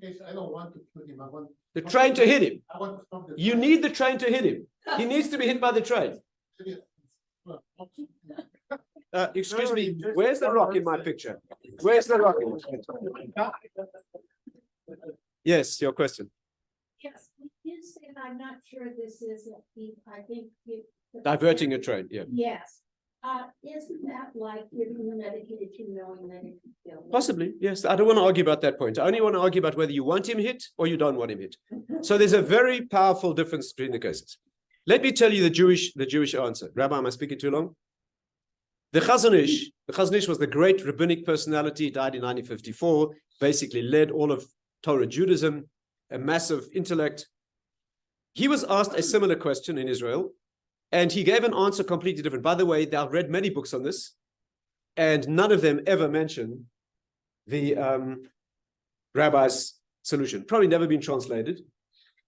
Speaker 9: Case, I don't want to put him. I want
Speaker 2: the train to hit him.
Speaker 9: I want to stop the
Speaker 2: You need the train to hit him. He needs to be hit by the train. Excuse me, where's the rock in my picture? Where's the rock in my picture? Yes, your question.
Speaker 4: Yes, we did say, and I'm not sure this is, I think.
Speaker 2: Diverting a train, yeah.
Speaker 4: Yes, isn't that like giving the medication knowing that it could kill them?
Speaker 2: Possibly, yes. I don't want to argue about that point. I only want to argue about whether you want him hit or you don't want him hit. So there's a very powerful difference between the cases. Let me tell you the Jewish answer. Rabbi, am I speaking too long? The Chazon Ish was the great rabbinic personality. He died in 1954, basically led all of Torah Judaism, a massive intellect. He was asked a similar question in Israel, and he gave an answer completely different. By the way, I've read many books on this, and none of them ever mention the rabbi's solution. Probably never been translated,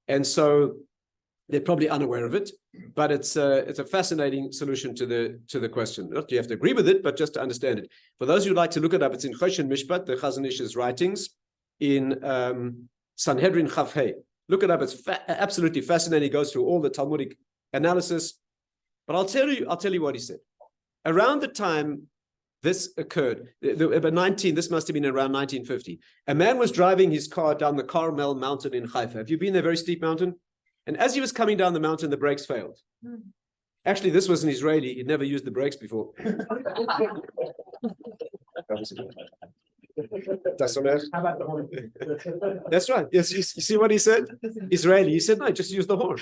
Speaker 2: and so they're probably unaware of it. But it's a fascinating solution to the question. Not you have to agree with it, but just to understand it. For those who'd like to look it up, it's in Choshen Mishpat, the Chazon Ish's writings, in Sanhedrin Chaf Hei. Look it up. It's absolutely fascinating. He goes through all the Talmudic analysis. But I'll tell you what he said. Around the time this occurred, this must have been around 1950. A man was driving his car down the Carmel mountain in Haifa. Have you been there? Very steep mountain? And as he was coming down the mountain, the brakes failed. Actually, this was an Israeli. He'd never used the brakes before.
Speaker 6: How about the horn?
Speaker 2: That's right. Yes, you see what he said? Israeli. He said, no, just use the horn.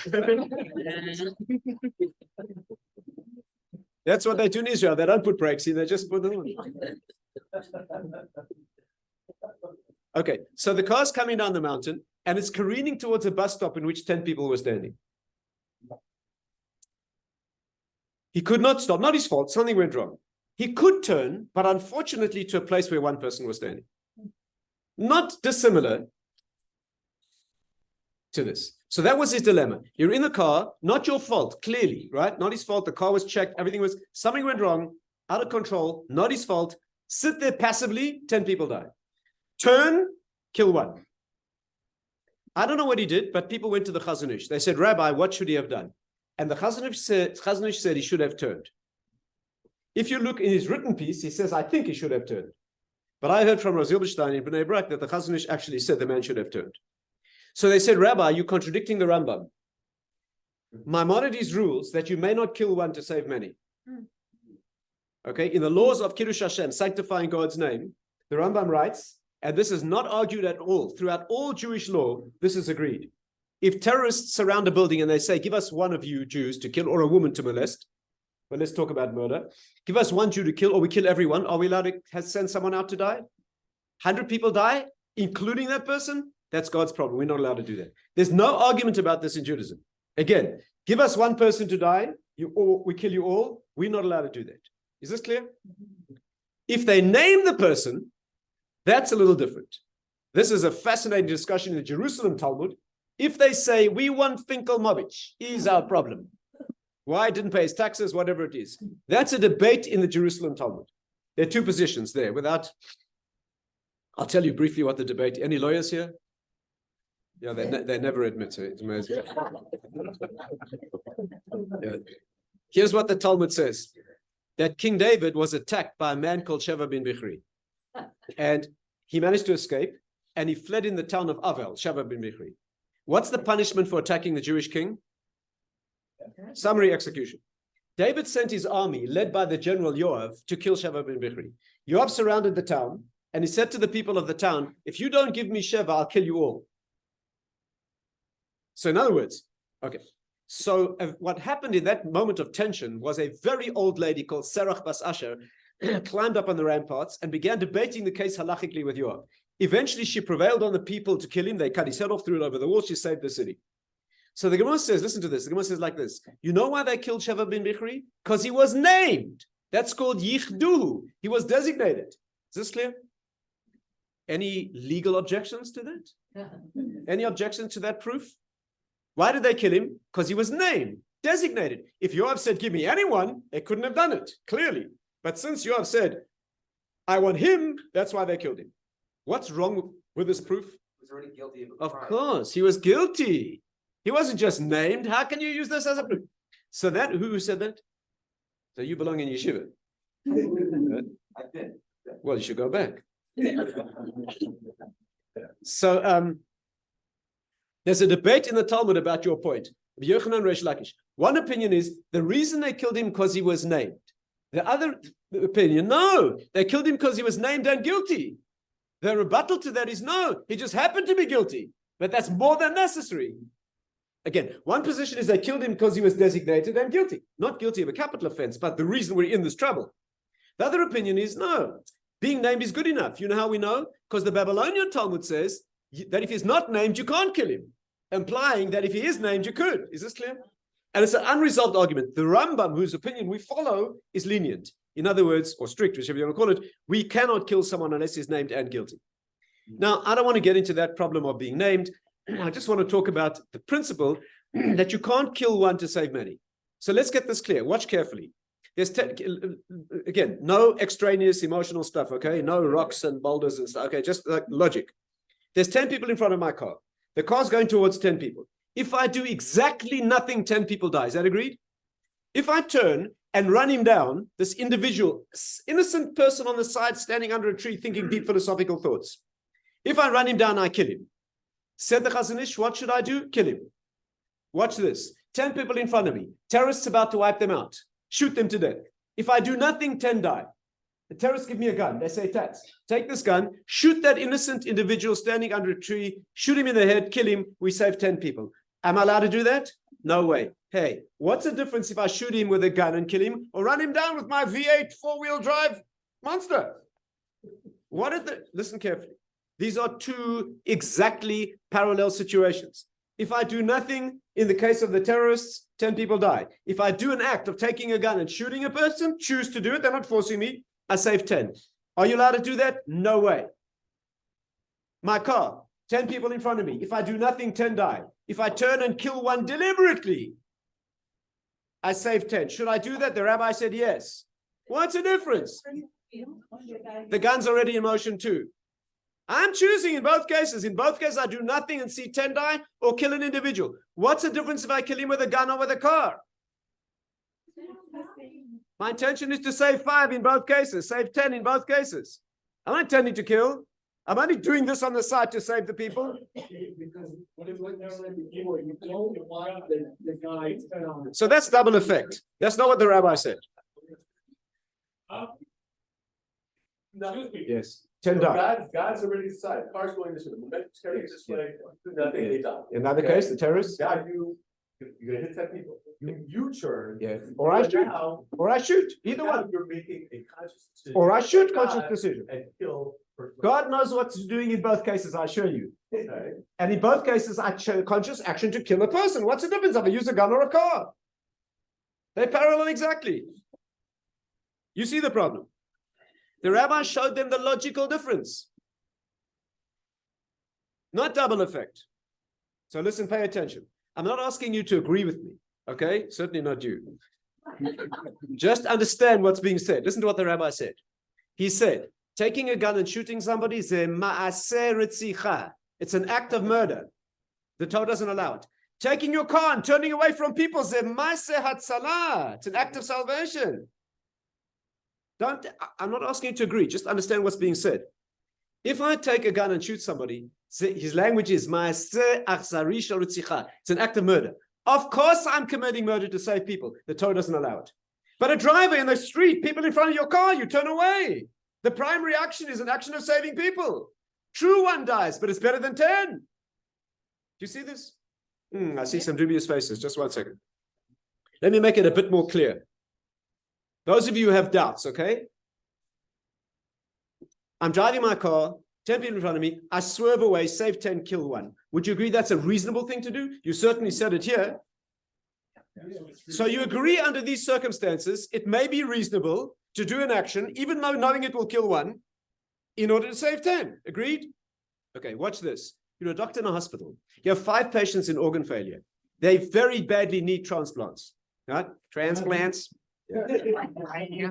Speaker 2: That's what they do in Israel. They don't put brakes in, they just put the horn. Okay, so the car's coming down the mountain and it's careening towards a bus stop in which 10 people were standing. He could not stop, not his fault, something went wrong. He could turn, but unfortunately to a place where one person was standing. Not dissimilar to this. So that was his dilemma. You're in the car, not your fault, clearly, right? Not his fault. The car was checked. Something went wrong, out of control, not his fault. Sit there passively, 10 people die. Turn, kill one. I don't know what he did, but people went to the Chazon Ish. They said, Rabbi, what should he have done? And the Chazon Ish said he should have turned. If you look in his written piece, he says, I think he should have turned. But I heard from Rav Zilberstein in Bnei Brak that the Chazon Ish actually said the man should have turned. So they said, Rabbi, you're contradicting the Rambam. Maimonides rules that you may not kill one to save many. Okay, in the laws of Kiddush Hashem, sanctifying God's name, the Rambam writes, and this is not argued at all, throughout all Jewish law, this is agreed. If terrorists surround a building and they say, give us one of you Jews to kill or a woman to molest, well, let's talk about murder. Give us one Jew to kill or we kill everyone. Are we allowed to send someone out to die? 100 people die, including that person? That's God's problem. We're not allowed to do that. There's no argument about this in Judaism. Again, give us one person to die, we kill you all. We're not allowed to do that. Is this clear? If they name the person, that's a little different. This is a fascinating discussion in the Jerusalem Talmud. If they say, we want Finkel Movich, he's our problem. Why didn't pay his taxes, whatever it is. That's a debate in the Jerusalem Talmud. There are two positions there. I'll tell you briefly what the debate, any lawyers here? Yeah, they never admit it. It's amazing. Yeah. Here's what the Talmud says. That King David was attacked by a man called Sheva bin Bichri. And he managed to escape, and he fled in the town of Avel, Sheva bin Bichri. What's the punishment for attacking the Jewish king? Summary execution. David sent his army, led by the general Yoav, to kill Sheva bin Bichri. Yoav surrounded the town, and he said to the people of the town, if you don't give me Sheva, I'll kill you all. So in other words, okay. So what happened in that moment of tension was a very old lady called Serach Bas Asher climbed up on the ramparts and began debating the case halachically with Yoav. Eventually, she prevailed on the people to kill him. They cut his head off, threw it over the wall. She saved the city. So the Gemara says, listen to this. The Gemara says like this. You know why they killed Sheva bin Bichri? Because he was named. That's called Yichduhu. He was designated. Is this clear? Any legal objections to that? Any objections to that proof? Why did they kill him? Because he was named, designated. If Yoav said, give me anyone, they couldn't have done it, clearly. But since Yoav said, I want him, that's why they killed him. What's wrong with this proof?
Speaker 5: He was already guilty of a crime.
Speaker 2: Of course, he was guilty. He wasn't just named. How can you use this as a proof? So that, who said that? So you belong in yeshiva.
Speaker 5: I've been.
Speaker 2: Well, you should go back. So there's a debate in the Talmud about your point. Yochanan Reish Lakish. One opinion is the reason they killed him because he was named. The other opinion, no, they killed him because he was named and guilty. The rebuttal to that is no, he just happened to be guilty, but that's more than necessary. Again, one position is they killed him because he was designated and guilty, not guilty of a capital offense, but the reason we're in this trouble. The other opinion is no, being named is good enough. You know how we know? Because the Babylonian Talmud says that if he's not named, you can't kill him, implying that if he is named, you could. Is this clear? And it's an unresolved argument. The Rambam, whose opinion we follow, is lenient. In other words, or strict, whichever you want to call it, we cannot kill someone unless he's named and guilty. Now, I don't want to get into that problem of being named. I just want to talk about the principle that you can't kill one to save many. So let's get this clear. Watch carefully. There's again, no extraneous emotional stuff, okay? No rocks and boulders and stuff, okay? Just like logic. There's 10 people in front of my car. The car's going towards 10 people. If I do exactly nothing, 10 people die. Is that agreed? If I turn and run him down, this individual, innocent person on the side standing under a tree thinking deep philosophical thoughts. If I run him down, I kill him. Said the Chazon Ish, what should I do? Kill him. Watch this. 10 people in front of me. Terrorists about to wipe them out. Shoot them to death. If I do nothing, 10 die. The terrorists give me a gun. They say, Tatz, take this gun, shoot that innocent individual standing under a tree, shoot him in the head, kill him. We save 10 people. Am I allowed to do that? No way. Hey, what's the difference if I shoot him with a gun and kill him or run him down with my V8 four-wheel drive monster? Listen carefully. These are two exactly parallel situations. If I do nothing, in the case of the terrorists, 10 people die. If I do an act of taking a gun and shooting a person, choose to do it, they're not forcing me, I save 10. Are you allowed to do that? No way. My car, 10 people in front of me. If I do nothing, 10 die. If I turn and kill one deliberately, I save 10. Should I do that? The rabbi said yes. What's the difference? The gun's already in motion too. I'm choosing in both cases. In both cases, I do nothing and see 10 die or kill an individual. What's the difference if I kill him with a gun or with a car? My intention is to save 5 in both cases, save 10 in both cases. I'm not intending to kill. I'm only doing this on the side to save the people. So that's double effect. That's not what the rabbi said. Yes. 10 die.
Speaker 3: God's already decided. Car's going this way. The momentum's carrying this way. Nothing, they die.
Speaker 2: In other case, the terrorists.
Speaker 3: God, you're gonna hit 10 people. You turn.
Speaker 2: Yeah. Or I shoot.
Speaker 3: Now,
Speaker 2: Or I shoot. Either
Speaker 3: now
Speaker 2: one.
Speaker 3: you're making a conscious decision.
Speaker 2: Or I shoot. Conscious decision.
Speaker 3: And kill.
Speaker 2: God knows what he's doing in both cases, I assure you.
Speaker 3: Okay.
Speaker 2: And in both cases, I chose conscious action to kill a person. What's the difference if I use a gun or a car? They parallel exactly. You see the problem. The rabbi showed them the logical difference. Not double effect. So listen, pay attention. I'm not asking you to agree with me, okay? Certainly not you. Just understand what's being said. Listen to what the rabbi said. He said, taking a gun and shooting somebody is a ma'aseh ritzicha. It's an act of murder. The Torah doesn't allow it. Taking your car and turning away from people is a ma'aseh hatzalah. It's an act of salvation. I'm not asking you to agree. Just understand what's being said. If I take a gun and shoot somebody, his language is ma'aseh achzari shel ritzicha. It's an act of murder. Of course, I'm committing murder to save people. The Torah doesn't allow it. But a driver in the street, people in front of your car, you turn away. The primary action is an action of saving people. True, one dies, but it's better than 10. Do you see this? I see some dubious faces. Just 1 second. Let me make it a bit more clear. Those of you who have doubts, okay? I'm driving my car, 10 people in front of me. I swerve away, save 10, kill 1. Would you agree that's a reasonable thing to do? You certainly said it here. So you agree under these circumstances, it may be reasonable to do an action, even though knowing it will kill 1, in order to save 10. Agreed? Okay, watch this. You're a doctor in a hospital. You have 5 patients in organ failure. They very badly need transplants. Right? Transplants. Yeah.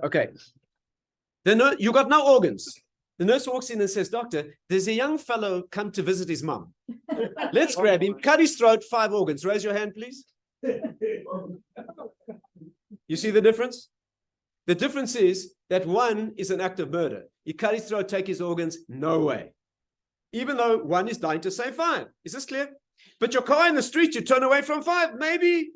Speaker 2: Okay. You got no organs. The nurse walks in and says, doctor, there's a young fellow come to visit his mom. Let's grab him, cut his throat, 5 organs. Raise your hand, please. You see the difference? The difference is that one is an act of murder. You cut his throat, take his organs, no way. Even though one is dying to save 5. Is this clear? But your car in the street, you turn away from 5, maybe.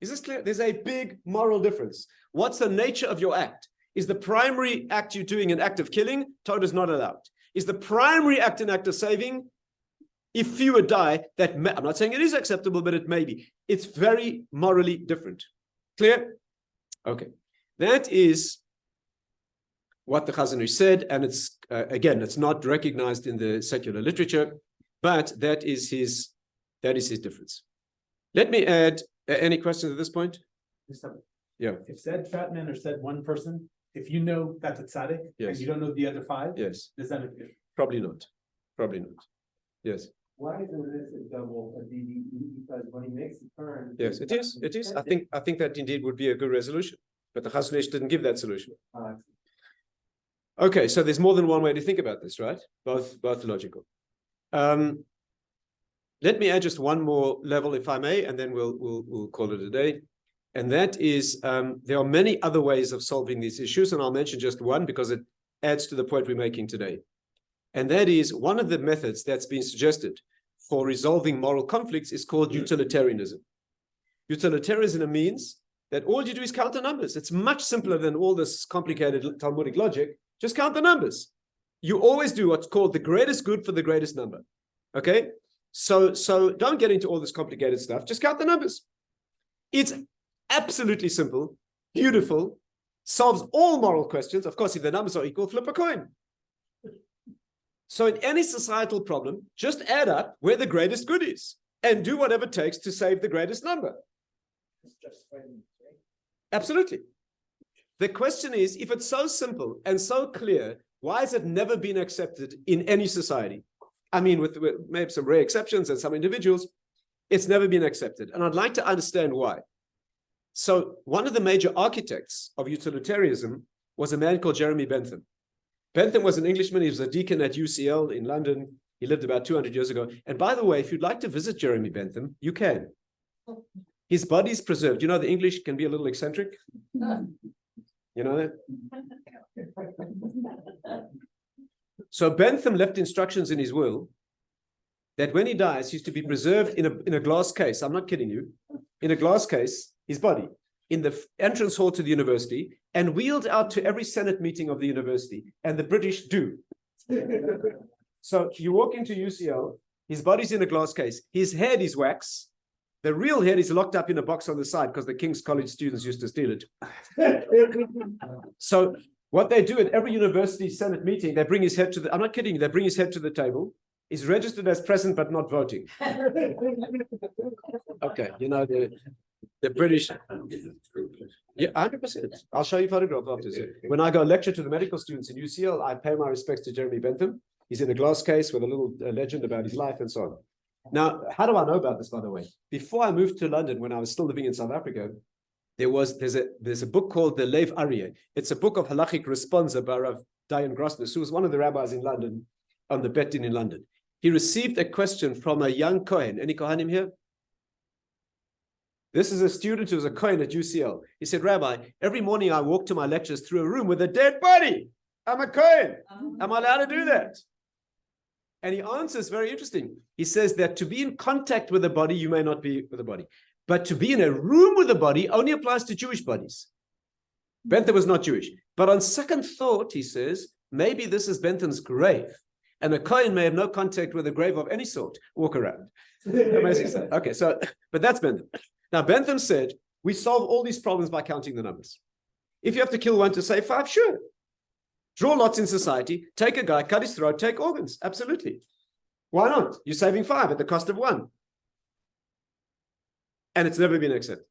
Speaker 2: Is this clear? There's a big moral difference. What's the nature of your act? Is the primary act you're doing an act of killing? Toad is not allowed. Is the primary act an act of saving? If fewer die, I'm not saying it is acceptable, but it may be. It's very morally different. Clear? Okay. That is what the Chazon Ish said, and it's, again, it's not recognized in the secular literature, but that is his difference. Let me add, any questions at this point? Yeah.
Speaker 3: If said fat man or said one person, if you know that's a tzaddik,
Speaker 2: Yes.
Speaker 3: and you don't know the other 5,
Speaker 2: Yes.
Speaker 3: does that make a difference?
Speaker 2: Probably not. Probably not. Yes.
Speaker 3: Why isn't this a double, a DDE? Because when he makes the turn.
Speaker 2: Yes, it is. It is. I think that indeed would be a good resolution. But the Chazon Ish didn't give that solution. Okay, so there's more than one way to think about this, right? Both logical. Let me add just one more level, if I may, and then we'll call it a day. And that is, there are many other ways of solving these issues, and I'll mention just one because it adds to the point we're making today. And that is one of the methods that's been suggested for resolving moral conflicts is called utilitarianism. Utilitarianism means that all you do is count the numbers. It's much simpler than all this complicated Talmudic logic. Just count the numbers. You always do what's called the greatest good for the greatest number. Okay? So don't get into all this complicated stuff. Just count the numbers. It's absolutely simple, beautiful, solves all moral questions. Of course, if the numbers are equal, flip a coin. So in any societal problem, just add up where the greatest good is and do whatever it takes to save the greatest number. Absolutely. The question is, if it's so simple and so clear, why has it never been accepted in any society? I mean, with maybe some rare exceptions and some individuals, it's never been accepted. And I'd like to understand why. So one of the major architects of utilitarianism was a man called Jeremy Bentham. Bentham was an Englishman. He was a deacon at UCL in London. He lived about 200 years ago. And by the way, if you'd like to visit Jeremy Bentham, you can. His body's preserved. You know, the English can be a little eccentric. You know that? So Bentham left instructions in his will that when he dies, he's to be preserved in a glass case. I'm not kidding you. In a glass case, his body, in the entrance hall to the university, and wheeled out to every Senate meeting of the university. And the British do. So you walk into UCL, his body's in a glass case. His head is wax. The real head is locked up in a box on the side because the King's College students used to steal it. So what they do at every university Senate meeting, they bring his head to the, I'm not kidding you, they bring his head to the table. He's registered as present but not voting. Okay, you know, the British. Yeah, 100%. I'll show you photographs after this. When I go lecture to the medical students in UCL, I pay my respects to Jeremy Bentham. He's in a glass case with a little legend about his life and so on. Now, how do I know about this, by the way? Before I moved to London, when I was still living in South Africa, there's a book called the Lev Aryeh. It's a book of halachic responsa by Rav Dayan Grossness, who was one of the rabbis in London, on the Bet Din in London. He received a question from a young Kohen. Any Kohanim here? This is a student who was a Kohen at UCL. He said, Rabbi, every morning I walk to my lectures through a room with a dead body. I'm a Kohen. Am I allowed to do that? And he answers very interesting. He says that to be in contact with the body, you may not be with the body. But to be in a room with the body only applies to Jewish bodies. Bentham was not Jewish. But on second thought, he says, maybe this is Bentham's grave. And a Kohen may have no contact with a grave of any sort, walk around. Amazing stuff. Okay, so, but that's Bentham. Now, Bentham said, we solve all these problems by counting the numbers. If you have to kill one to save 5, sure. Draw lots in society, take a guy, cut his throat, take organs. Absolutely. Why not? You're saving 5 at the cost of 1. And it's never been accepted.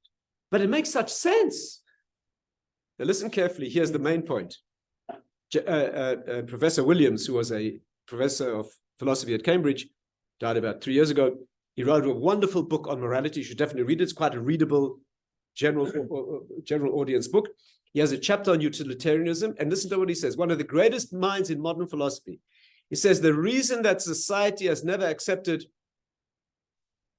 Speaker 2: But it makes such sense. Now listen carefully. Here's the main point. Professor Williams, who was a professor of philosophy at Cambridge, died about 3 years ago. He wrote a wonderful book on morality. You should definitely read it. It's quite a readable general audience book. He has a chapter on utilitarianism, and listen to what he says. One of the greatest minds in modern philosophy. He says the reason that society has never accepted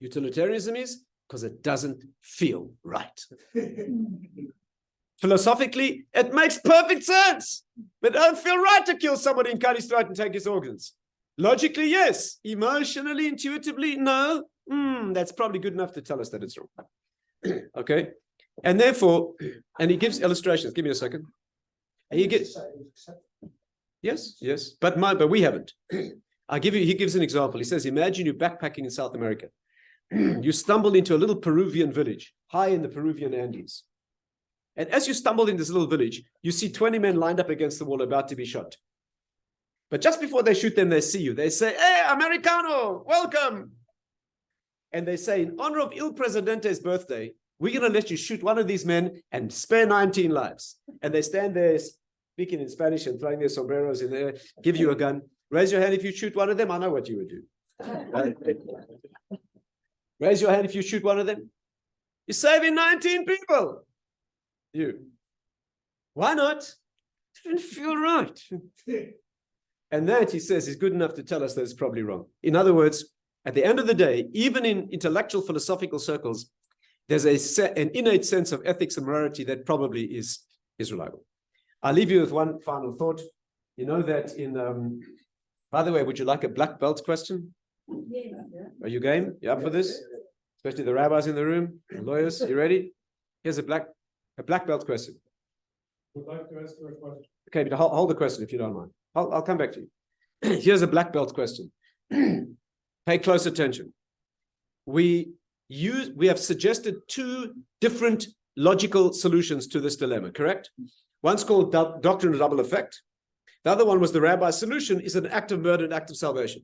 Speaker 2: utilitarianism is because it doesn't feel right. Philosophically, it makes perfect sense. But it doesn't feel right to kill somebody and cut his throat and take his organs. Logically, yes. Emotionally, intuitively, no. That's probably good enough to tell us that it's wrong. Okay? And therefore, and he gives illustrations. Give me a second. And he gives, yes. But we haven't. He gives an example. He says, imagine you're backpacking in South America. You stumble into a little Peruvian village, high in the Peruvian Andes. And as you stumble in this little village, you see 20 men lined up against the wall about to be shot. But just before they shoot them, they see you. They say, hey, Americano, welcome. And they say, in honor of Il Presidente's birthday, we're going to let you shoot one of these men and spare 19 lives. And they stand there speaking in Spanish and throwing their sombreros in there, give you a gun. Raise your hand if you shoot one of them. I know what you would do. Raise your hand if you shoot one of them. You're saving 19 people. You. Why not? It didn't feel right. And that, he says, is good enough to tell us that it's probably wrong. In other words, at the end of the day, even in intellectual philosophical circles, there's an innate sense of ethics and morality that probably is reliable. I'll leave you with one final thought. You know that by the way, would you like a black belt question?
Speaker 4: Yeah.
Speaker 2: Are you game? You up for this? Especially the rabbis in the room, the lawyers. You ready? Here's a black belt question.
Speaker 3: Would like to ask you a question.
Speaker 2: Okay, but hold the question if you don't mind. I'll come back to you. Here's a black belt question. Pay close attention. We have suggested two different logical solutions to this dilemma, correct? One's called doctrine of double effect. The other one was the rabbi's solution is an act of murder, an act of salvation.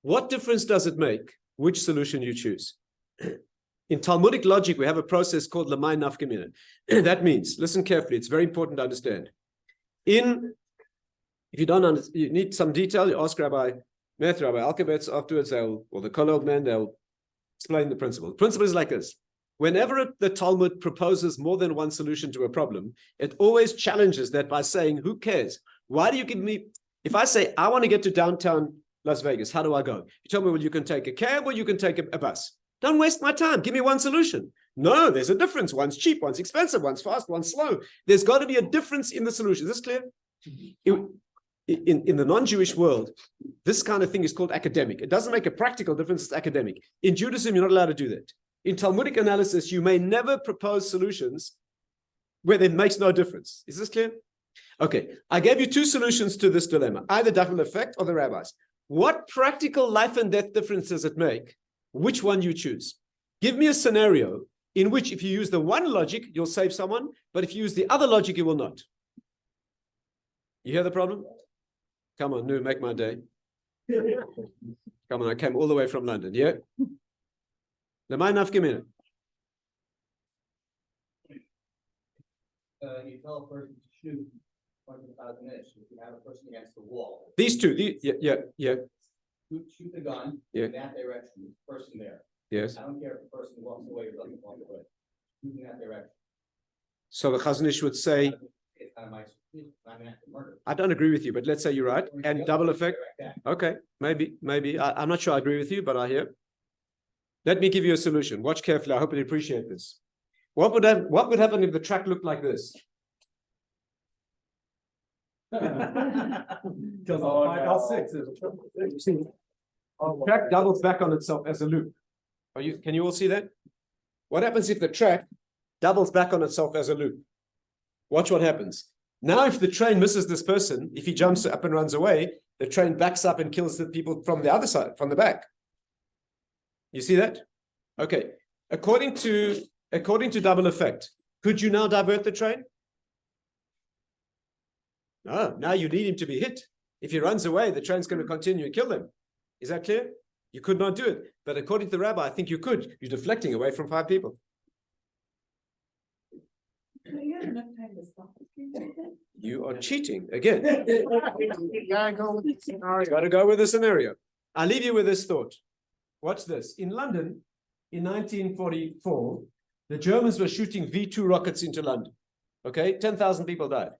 Speaker 2: What difference does it make which solution you choose? In Talmudic logic, we have a process called lamai nafkamina. That means, listen carefully, it's very important to understand. If you don't understand, you need some detail, you ask Rabbi Meth, Rabbi Alkabetz afterwards, or the Kollel men, they'll explain the principle. The principle is like this. Whenever the Talmud proposes more than one solution to a problem, it always challenges that by saying, who cares? Why do you give me, if I say, I want to get to downtown Las Vegas, how do I go? You tell me, well, you can take a cab or you can take a bus. Don't waste my time. Give me one solution. No, there's a difference. One's cheap, one's expensive, one's fast, one's slow. There's got to be a difference in the solution. Is this clear? In the non-Jewish world, this kind of thing is called academic. It doesn't make a practical difference, it's academic. In Judaism, you're not allowed to do that. In Talmudic analysis, you may never propose solutions where it makes no difference. Is this clear? Okay, I gave you two solutions to this dilemma, either double effect or the rabbis. What practical life and death difference does it make? Which one you choose? Give me a scenario in which if you use the one logic, you'll save someone, but if you use the other logic, you will not. You hear the problem? Come on, no, make my day. Come on, I came all the way from London, yeah? Lamai nafkamina.
Speaker 5: You tell a person to shoot 1,000 minutes if you have a person against the wall.
Speaker 2: These two, yeah.
Speaker 5: Shoot the gun in that direction, the person there.
Speaker 2: Yes.
Speaker 5: I don't care if the person walks away or doesn't walk away. Shoot in that direction.
Speaker 2: So the Chazon Ish would say,
Speaker 5: It's not my decision. I'm an act of murder.
Speaker 2: I don't agree with you, but let's say you're right. And double effect. Okay, maybe. I'm not sure I agree with you, but I hear. Let me give you a solution. Watch carefully. I hope you appreciate this. What would happen if the track looked like this? Track doubles back on itself as a loop. Can you all see that? What happens if the track doubles back on itself as a loop? Watch what happens. Now, if the train misses this person, if he jumps up and runs away, the train backs up and kills the people from the other side, from the back. You see that? Okay. According to double effect, could you now divert the train? No, now you need him to be hit. If he runs away, the train's going to continue and kill them. Is that clear? You could not do it. But according to the rabbi, I think you could. You're deflecting away from 5 people. You are cheating again. Got to go with the scenario. I'll leave you with this thought. Watch this. In London, in 1944, the Germans were shooting V2 rockets into London. Okay, 10,000 people died.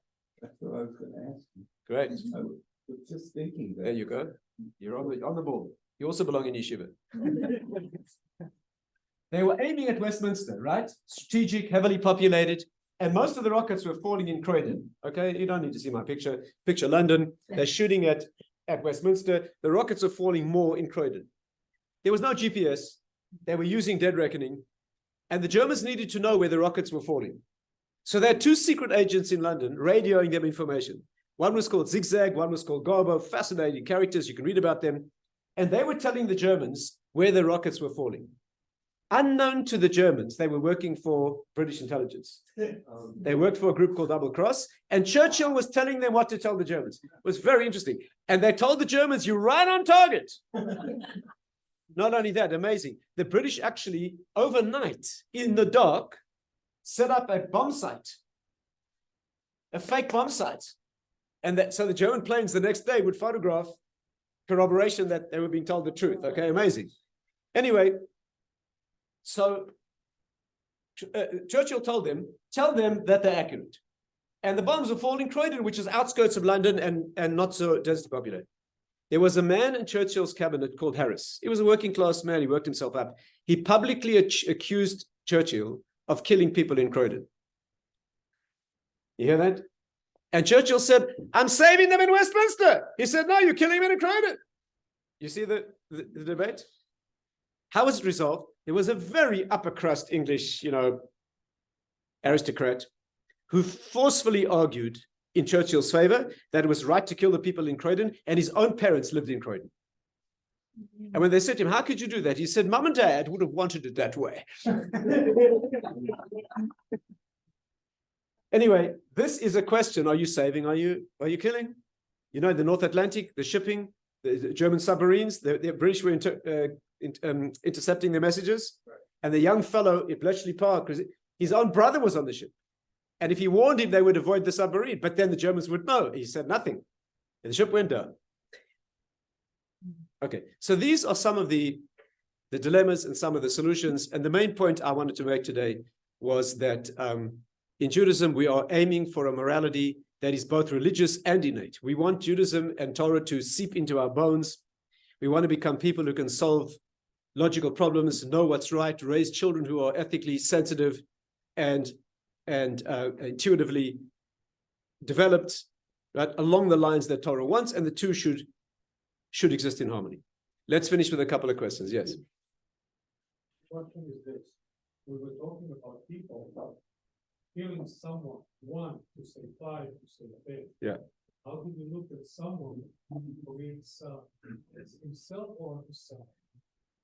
Speaker 10: That's what I was going to ask you.
Speaker 2: Great.
Speaker 10: I was just thinking that.
Speaker 2: There you go. You're on the ball. You also belong in yeshiva. They were aiming at Westminster, right? Strategic, heavily populated, and most of the rockets were falling in Croydon. Okay, you don't need to see my picture. Picture London. They're shooting at Westminster. The rockets are falling more in Croydon. There was no GPS. They were using dead reckoning, and the Germans needed to know where the rockets were falling. So there are two secret agents in London radioing them information. One was called Zigzag, one was called Garbo, fascinating characters, you can read about them. And they were telling the Germans where the rockets were falling. Unknown to the Germans, they were working for British intelligence. They worked for a group called Double Cross, and Churchill was telling them what to tell the Germans. It was very interesting. And they told the Germans, you're right on target. Not only that, amazing. The British actually, overnight, in the dark, set up a bomb site, a fake bomb site. And so the German planes the next day would photograph corroboration that they were being told the truth. Okay, amazing. Anyway, so Churchill told them, tell them that they're accurate. And the bombs were falling in Croydon, which is outskirts of London and not so densely populated. There was a man in Churchill's cabinet called Harris. He was a working class man. He worked himself up. He publicly accused Churchill of killing people in Croydon. You hear that? And Churchill said, I'm saving them in Westminster. He said, no, you're killing them in Croydon. You see the debate? How was it resolved? There was a very upper crust English, aristocrat who forcefully argued in Churchill's favor that it was right to kill the people in Croydon, and his own parents lived in Croydon. And when they said to him, how could you do that? He said, Mum and Dad would have wanted it that way. Anyway, this is a question. Are you saving? Are you killing? You know, the North Atlantic, the shipping, the German submarines, the British were intercepting their messages. Right. And the young fellow at Bletchley Park, his own brother was on the ship. And if he warned him, they would avoid the submarine. But then the Germans would know. He said nothing. And the ship went down. Okay, so these are some of the dilemmas and some of the solutions. And the main point I wanted to make today was that in Judaism, we are aiming for a morality that is both religious and innate. We want Judaism and Torah to seep into our bones. We want to become people who can solve logical problems, know what's right, raise children who are ethically sensitive and intuitively developed, right, along the lines that Torah wants, and the two should exist in harmony. Let's finish with a couple of questions. Yes.
Speaker 11: One thing is this: we were talking about people killing someone, one to say five to say 10.
Speaker 2: Yeah.
Speaker 11: How do we look at someone who is himself or herself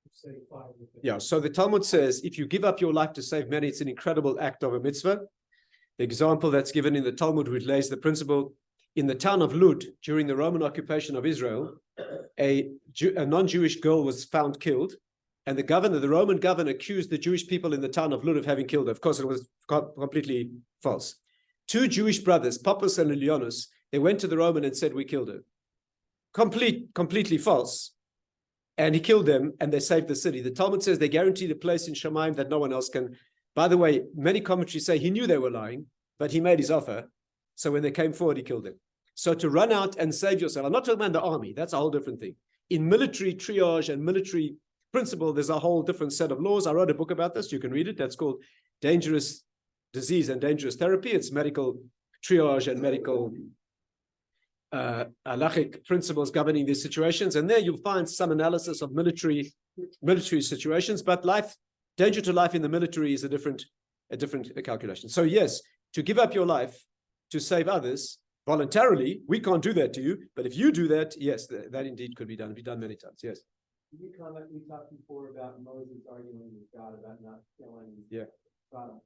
Speaker 11: to say 5 to 10?
Speaker 2: Yeah. So the Talmud says, if you give up your life to save many, it's an incredible act of a mitzvah. The example that's given in the Talmud relays the principle. In the town of Lud, during the Roman occupation of Israel, a non-Jewish girl was found killed, and the Roman governor, accused the Jewish people in the town of Lud of having killed her. Of course, it was completely false. Two Jewish brothers, Pappus and Ilionis, they went to the Roman and said, we killed her. Completely false. And he killed them, and they saved the city. The Talmud says they guaranteed a place in Shemaim that no one else can. By the way, many commentaries say he knew they were lying, but he made his offer. So when they came forward, he killed them. So to run out and save yourself, I'm not talking about the army, that's a whole different thing. In military triage and military principle, there's a whole different set of laws. I wrote a book about this, you can read it. That's called Dangerous Disease and Dangerous Therapy. It's medical triage and medical halachic principles governing these situations. And there you'll find some analysis of military situations, but danger to life in the military is a different calculation. So yes, to give up your life to save others voluntarily, we can't do that to you. But if you do that, yes, that indeed could be done. It'll be done many times. Yes.
Speaker 3: Can you comment? We talked before about Moses arguing with God about not killing.
Speaker 2: Yeah.
Speaker 3: Sodom.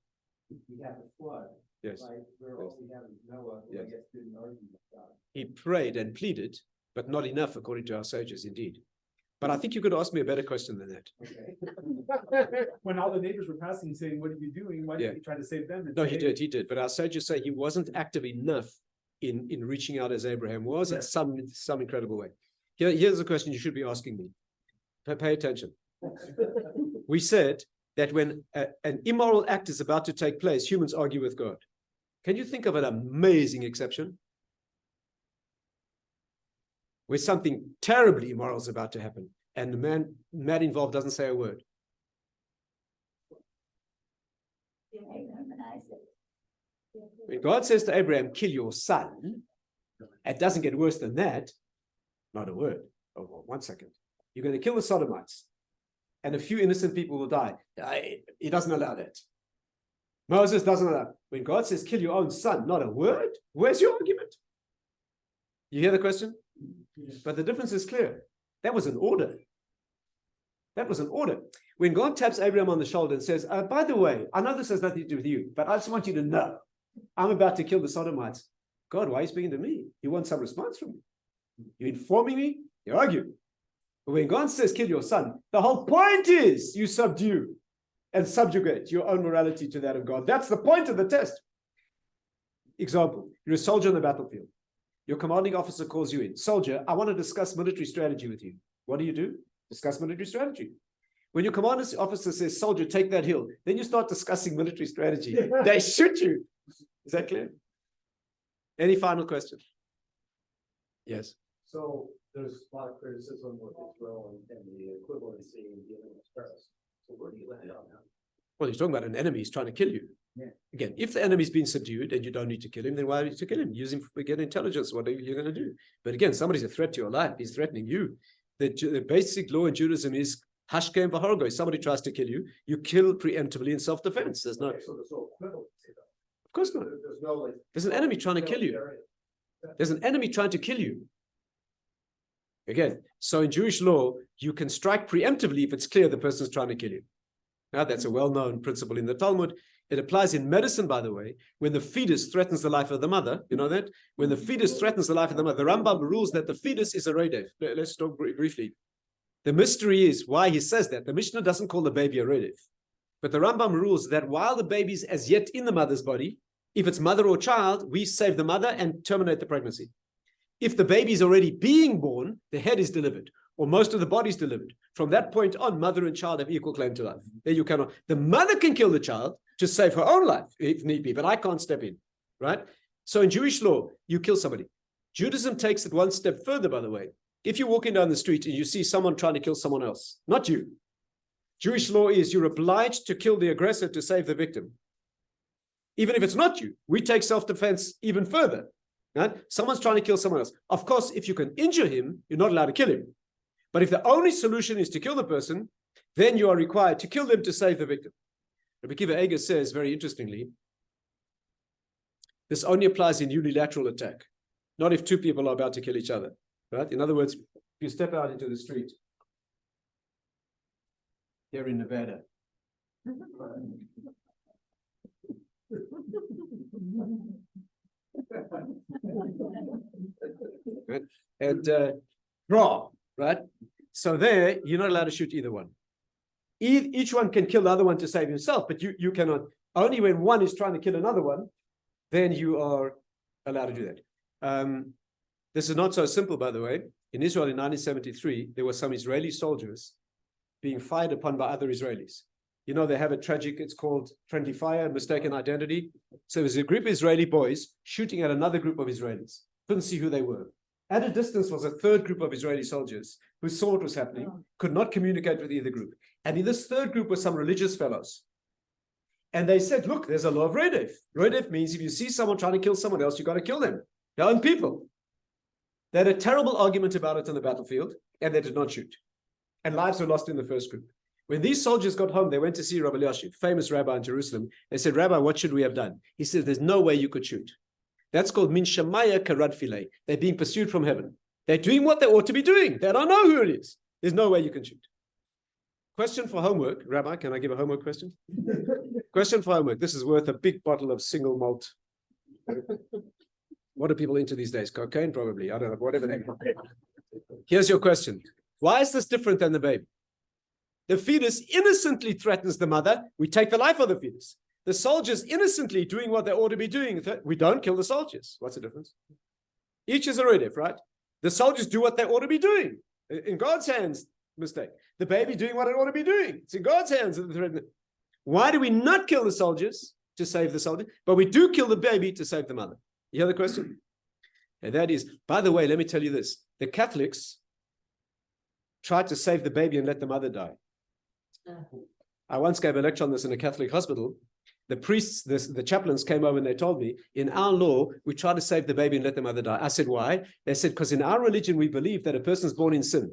Speaker 3: We have the flood.
Speaker 2: Yes.
Speaker 3: Right. Where all we have is Noah, who I guess didn't argue with God.
Speaker 2: He prayed and pleaded, but not enough, according to our sages, indeed. But I think you could ask me a better question than that.
Speaker 3: Okay. When all the neighbors were passing, saying, "What are you doing? Why didn't you try to save them?"
Speaker 2: No, he did. But our sages say he wasn't active enough in reaching out as Abraham was in some incredible way. Here's a question you should be asking me. Pay attention. We said that when an immoral act is about to take place, humans argue with God. Can you think of an amazing exception? Where something terribly immoral is about to happen, and the man involved doesn't say a word. When God says to Abraham, kill your son, it doesn't get worse than that. Not a word. Oh, well, 1 second. You're going to kill the Sodomites, and a few innocent people will die. He doesn't allow that. Moses doesn't allow. When God says kill your own son, not a word. Where's your argument? You hear the question? But the difference is clear. That was an order. That was an order. When God taps Abraham on the shoulder and says, by the way, I know this has nothing to do with you, but I just want you to know, I'm about to kill the Sodomites. God, why are you speaking to me? You want some response from me. You're informing me, you're arguing. But when God says kill your son, the whole point is you subdue and subjugate your own morality to that of God. That's the point of the test. Example, you're a soldier on the battlefield. Your commanding officer calls you in. Soldier, I want to discuss military strategy with you. What do? Discuss military strategy. When your commanding officer says, soldier, take that hill, then you start discussing military strategy. They shoot you. Is that clear? Any final question? Yes.
Speaker 3: So there's a lot of criticism with Israel and the equivalency in dealing with terrorists. So where do you land on that?
Speaker 2: Well, you're talking about an enemy who's trying to kill you.
Speaker 3: Yeah.
Speaker 2: Again, if the enemy's been subdued and you don't need to kill him, then why do you need to kill him? Use him to get intelligence. What are you going to do? But again, somebody's a threat to your life. He's threatening you. The basic law in Judaism is hashkem v'hargo. If somebody tries to kill you, you kill preemptively in self-defense. There's no.
Speaker 3: Okay, so there's no equivalency though.
Speaker 2: Of course not.
Speaker 3: There's no like.
Speaker 2: There's an enemy trying to kill you. There's an enemy trying to kill you. Again, so in Jewish law, you can strike preemptively if it's clear the person's trying to kill you. Now, that's a well-known principle in the Talmud. It applies in medicine, by the way, when the fetus threatens the life of the mother. You know that? When the fetus threatens the life of the mother, the Rambam rules that the fetus is a rodef. Let's talk briefly. The mystery is why he says that. The Mishnah doesn't call the baby a rodef. But the Rambam rules that while the baby is as yet in the mother's body, if it's mother or child, we save the mother and terminate the pregnancy. If the baby is already being born, the head is delivered, or most of the body is delivered. From that point on, mother and child have equal claim to life. There you cannot. The mother can kill the child to save her own life, if need be, but I can't step in, right? So in Jewish law, you kill somebody. Judaism takes it one step further, by the way. If you're walking down the street and you see someone trying to kill someone else, not you, Jewish law is you're obliged to kill the aggressor to save the victim. Even if it's not you, we take self-defense even further. Right? Someone's trying to kill someone else. Of course, if you can injure him, you're not allowed to kill him. But if the only solution is to kill the person, then you are required to kill them to save the victim. Rabbi Akiva Eger says, very interestingly, this only applies in unilateral attack, not if two people are about to kill each other. Right? In other words, if you step out into the street here in Nevada, right? And draw, right? So there, you're not allowed to shoot either one. Each one can kill the other one to save himself, but you cannot. Only when one is trying to kill another one, then you are allowed to do that. This is not so simple, by the way. In Israel in 1973, there were some Israeli soldiers being fired upon by other Israelis. You know, they have a tragic, it's called friendly fire, mistaken identity. So there's a group of Israeli boys shooting at another group of Israelis. Couldn't see who they were. At a distance was a third group of Israeli soldiers who saw what was happening, could not communicate with either group. And in this third group were some religious fellows. And they said, look, there's a law of Rodef. Rodef means if you see someone trying to kill someone else, you got to kill them. Their own people. They had a terrible argument about it on the battlefield, and they did not shoot. And lives were lost in the first group. When these soldiers got home, they went to see Rabbi Yosef, famous rabbi in Jerusalem. They said, Rabbi, what should we have done? He said, there's no way you could shoot. That's called min shamaya karad filei. They're being pursued from heaven. They're doing what they ought to be doing. They don't know who it is. There's no way you can shoot. Question for homework. Rabbi, can I give a homework question? Question for homework. This is worth a big bottle of single malt. What are people into these days? Cocaine, probably. I don't know, whatever they want. Here's your question. Why is this different than the baby? The fetus innocently threatens the mother. We take the life of the fetus. The soldiers innocently doing what they ought to be doing. We don't kill the soldiers. What's the difference? Each is a rodef, right? The soldiers do what they ought to be doing. In God's hands, mistake. The baby doing what it ought to be doing. It's in God's hands. Why do we not kill the soldiers to save the soldier, but we do kill the baby to save the mother? You hear the question? And that is, by the way, let me tell you this. The Catholics tried to save the baby and let the mother die. I once gave a lecture on this in a Catholic hospital, the priests, the chaplains came over and they told me, in our law, we try to save the baby and let the mother die. I said, why? They said, because in our religion, we believe that a person's born in sin.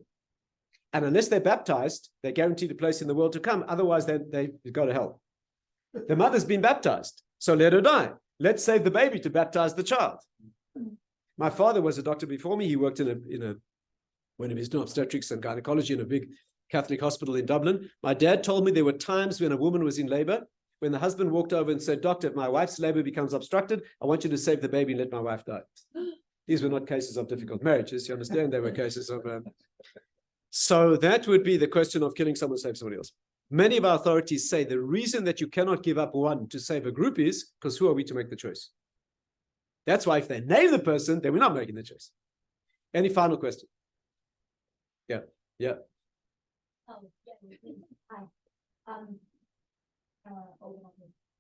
Speaker 2: And unless they're baptized, they're guaranteed a place in the world to come. Otherwise, they go to hell. The mother's been baptized, so let her die. Let's save the baby to baptize the child. My father was a doctor before me. He worked when he was doing obstetrics and gynecology in a big Catholic hospital in Dublin. My dad told me there were times when a woman was in labor, when the husband walked over and said, doctor, if my wife's labor becomes obstructed, I want you to save the baby and let my wife die. These were not cases of difficult marriages. You understand? They were cases of... So that would be the question of killing someone to save somebody else. Many of our authorities say the reason that you cannot give up one to save a group is because who are we to make the choice? That's why if they name the person, then we're not making the choice. Any final question? Yeah.
Speaker 12: Hi.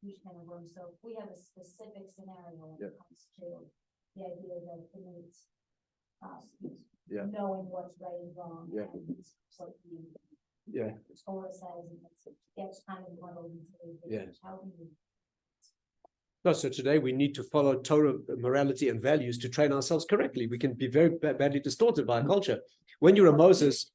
Speaker 12: Huge kind of room, so we have a specific scenario when it comes to the idea that it needs knowing what's right and wrong.
Speaker 2: Yeah.
Speaker 12: And so Torah says it gets kind of muddled into the how do you...
Speaker 2: No, so today we need to follow Torah morality and values to train ourselves correctly. We can be very badly distorted by culture. When you're a Moses,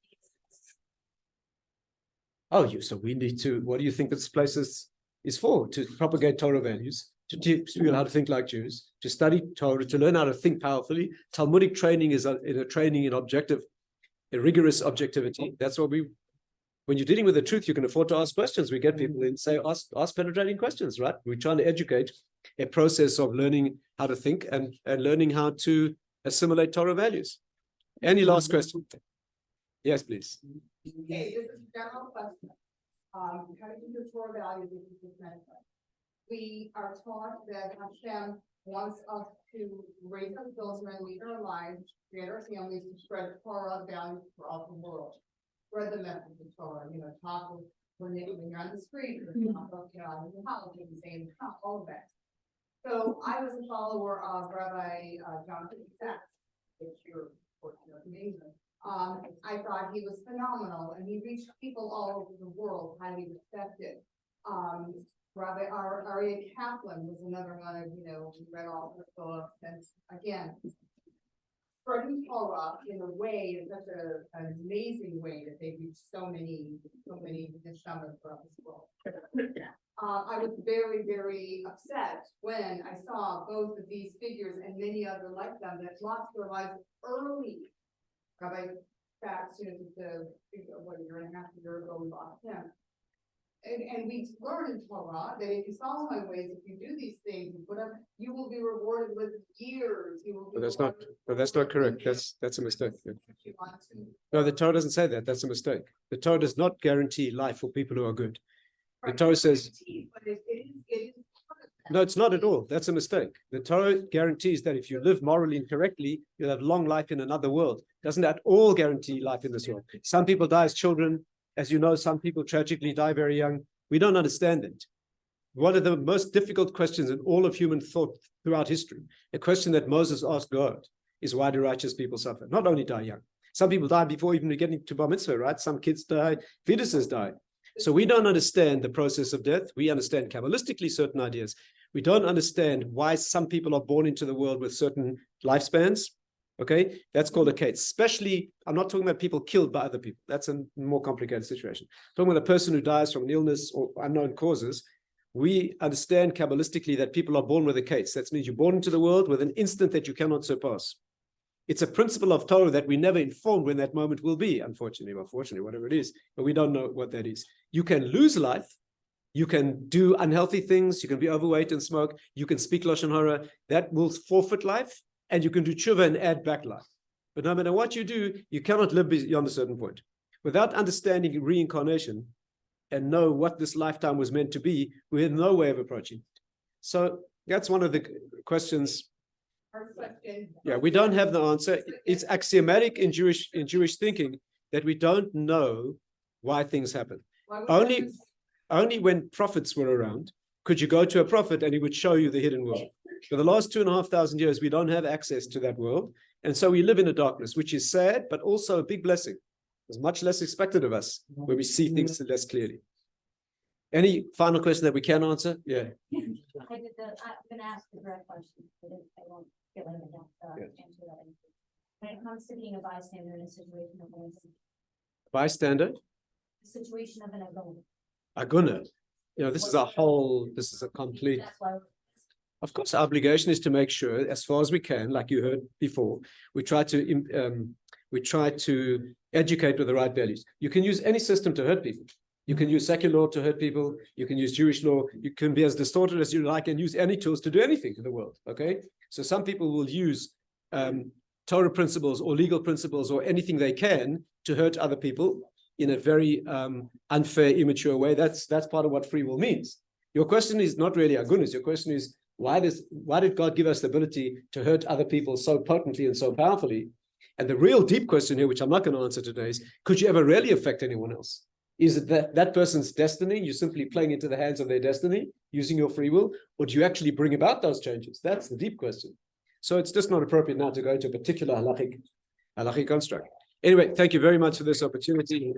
Speaker 2: so we need to, what do you think this place is for? To propagate Torah values, to teach people how to think like Jews, to study Torah, to learn how to think powerfully. Talmudic training is a training in rigorous objectivity. That's what when you're dealing with the truth, you can afford to ask questions. We get people in say, ask penetrating questions, right? We're trying to educate a process of learning how to think and learning how to assimilate Torah values. Any last question? Yes, please.
Speaker 13: Okay, this is a general question. How do you do Torah values if you just mentioned? We are taught that Hashem wants us to raise our children, lead our lives, create our families, to spread Torah values throughout the world. Spread the message of Torah, talk when you're on the street, or talk in the house, in the same house, all of that. So I was a follower of Rabbi Jonathan Tatz, which you're amazing. I thought he was phenomenal, and he reached people all over the world, highly respected. Rabbi Aryeh Kaplan was another one of, we read all his books, and again, spreading Torah in a way, in such an amazing way that they reached so many neshamas throughout this world. I was very, very upset when I saw both of these figures and many other like them that lost their lives early. Rabbi Tatz, just a year and a half ago, we lost him. And we learn in Torah that if you follow my ways, if you do these things, whatever, you will be rewarded with years. But
Speaker 2: that's not correct. That's a mistake. No, the Torah doesn't say that. That's a mistake. The Torah does not guarantee life for people who are good. The Torah says, no, it's not at all. That's a mistake. The Torah guarantees that if you live morally and correctly, you'll have long life in another world. Doesn't at all guarantee life in this world. Some people die as children. As you know, some people tragically die very young. We don't understand it. One of the most difficult questions in all of human thought throughout history, a question that Moses asked God, is why do righteous people suffer? Not only die young. Some people die before even getting to bar mitzvah, right? Some kids die, fetuses die. So we don't understand the process of death. We understand Kabbalistically certain ideas. We don't understand why some people are born into the world with certain lifespans. Okay, that's called a case. Especially, I'm not talking about people killed by other people. That's a more complicated situation. I'm talking about a person who dies from an illness or unknown causes. We understand Kabbalistically that people are born with a case. That means you're born into the world with an instant that you cannot surpass. It's a principle of Torah that we never informed when that moment will be, unfortunately, or fortunately, whatever it is, but we don't know what that is. You can lose life. You can do unhealthy things. You can be overweight and smoke. You can speak Lashon Hara. That will forfeit life. And you can do tshuva and add back life. But no matter what you do, you cannot live beyond a certain point. Without understanding reincarnation and know what this lifetime was meant to be, we have no way of approaching it. So that's one of the questions. Yeah, we don't have the answer. It's axiomatic in Jewish thinking that we don't know why things happen. Only when prophets were around could you go to a prophet and he would show you the hidden world. For the last 2,500 years, we don't have access to that world. And so we live in a darkness, which is sad, but also a big blessing. There's much less expected of us when we see things less clearly. Any final question that we can answer? Yeah.
Speaker 12: I'm gonna ask the direct question, but I won't feel like I have to answer that. When it comes to being a bystander in a situation of an
Speaker 2: Bystander,
Speaker 12: situation of an agona.
Speaker 2: aguna. This is a complete.
Speaker 12: That's why.
Speaker 2: Of course, our obligation is to make sure, as far as we can, like you heard before, we try to educate with the right values. You can use any system to hurt people. You can use secular law to hurt people. You can use Jewish law. You can be as distorted as you like and use any tools to do anything in the world. Okay, so some people will use Torah principles or legal principles or anything they can to hurt other people in a very unfair, immature way. That's part of what free will means. Your question is not really agunas. Your question is, why did God give us the ability to hurt other people so potently and so powerfully? And the real deep question here, which I'm not going to answer today, is, could you ever really affect anyone else? Is it that person's destiny? You're simply playing into the hands of their destiny using your free will? Or do you actually bring about those changes? That's the deep question. So it's just not appropriate now to go into a particular halachic construct. Anyway, thank you very much for this opportunity.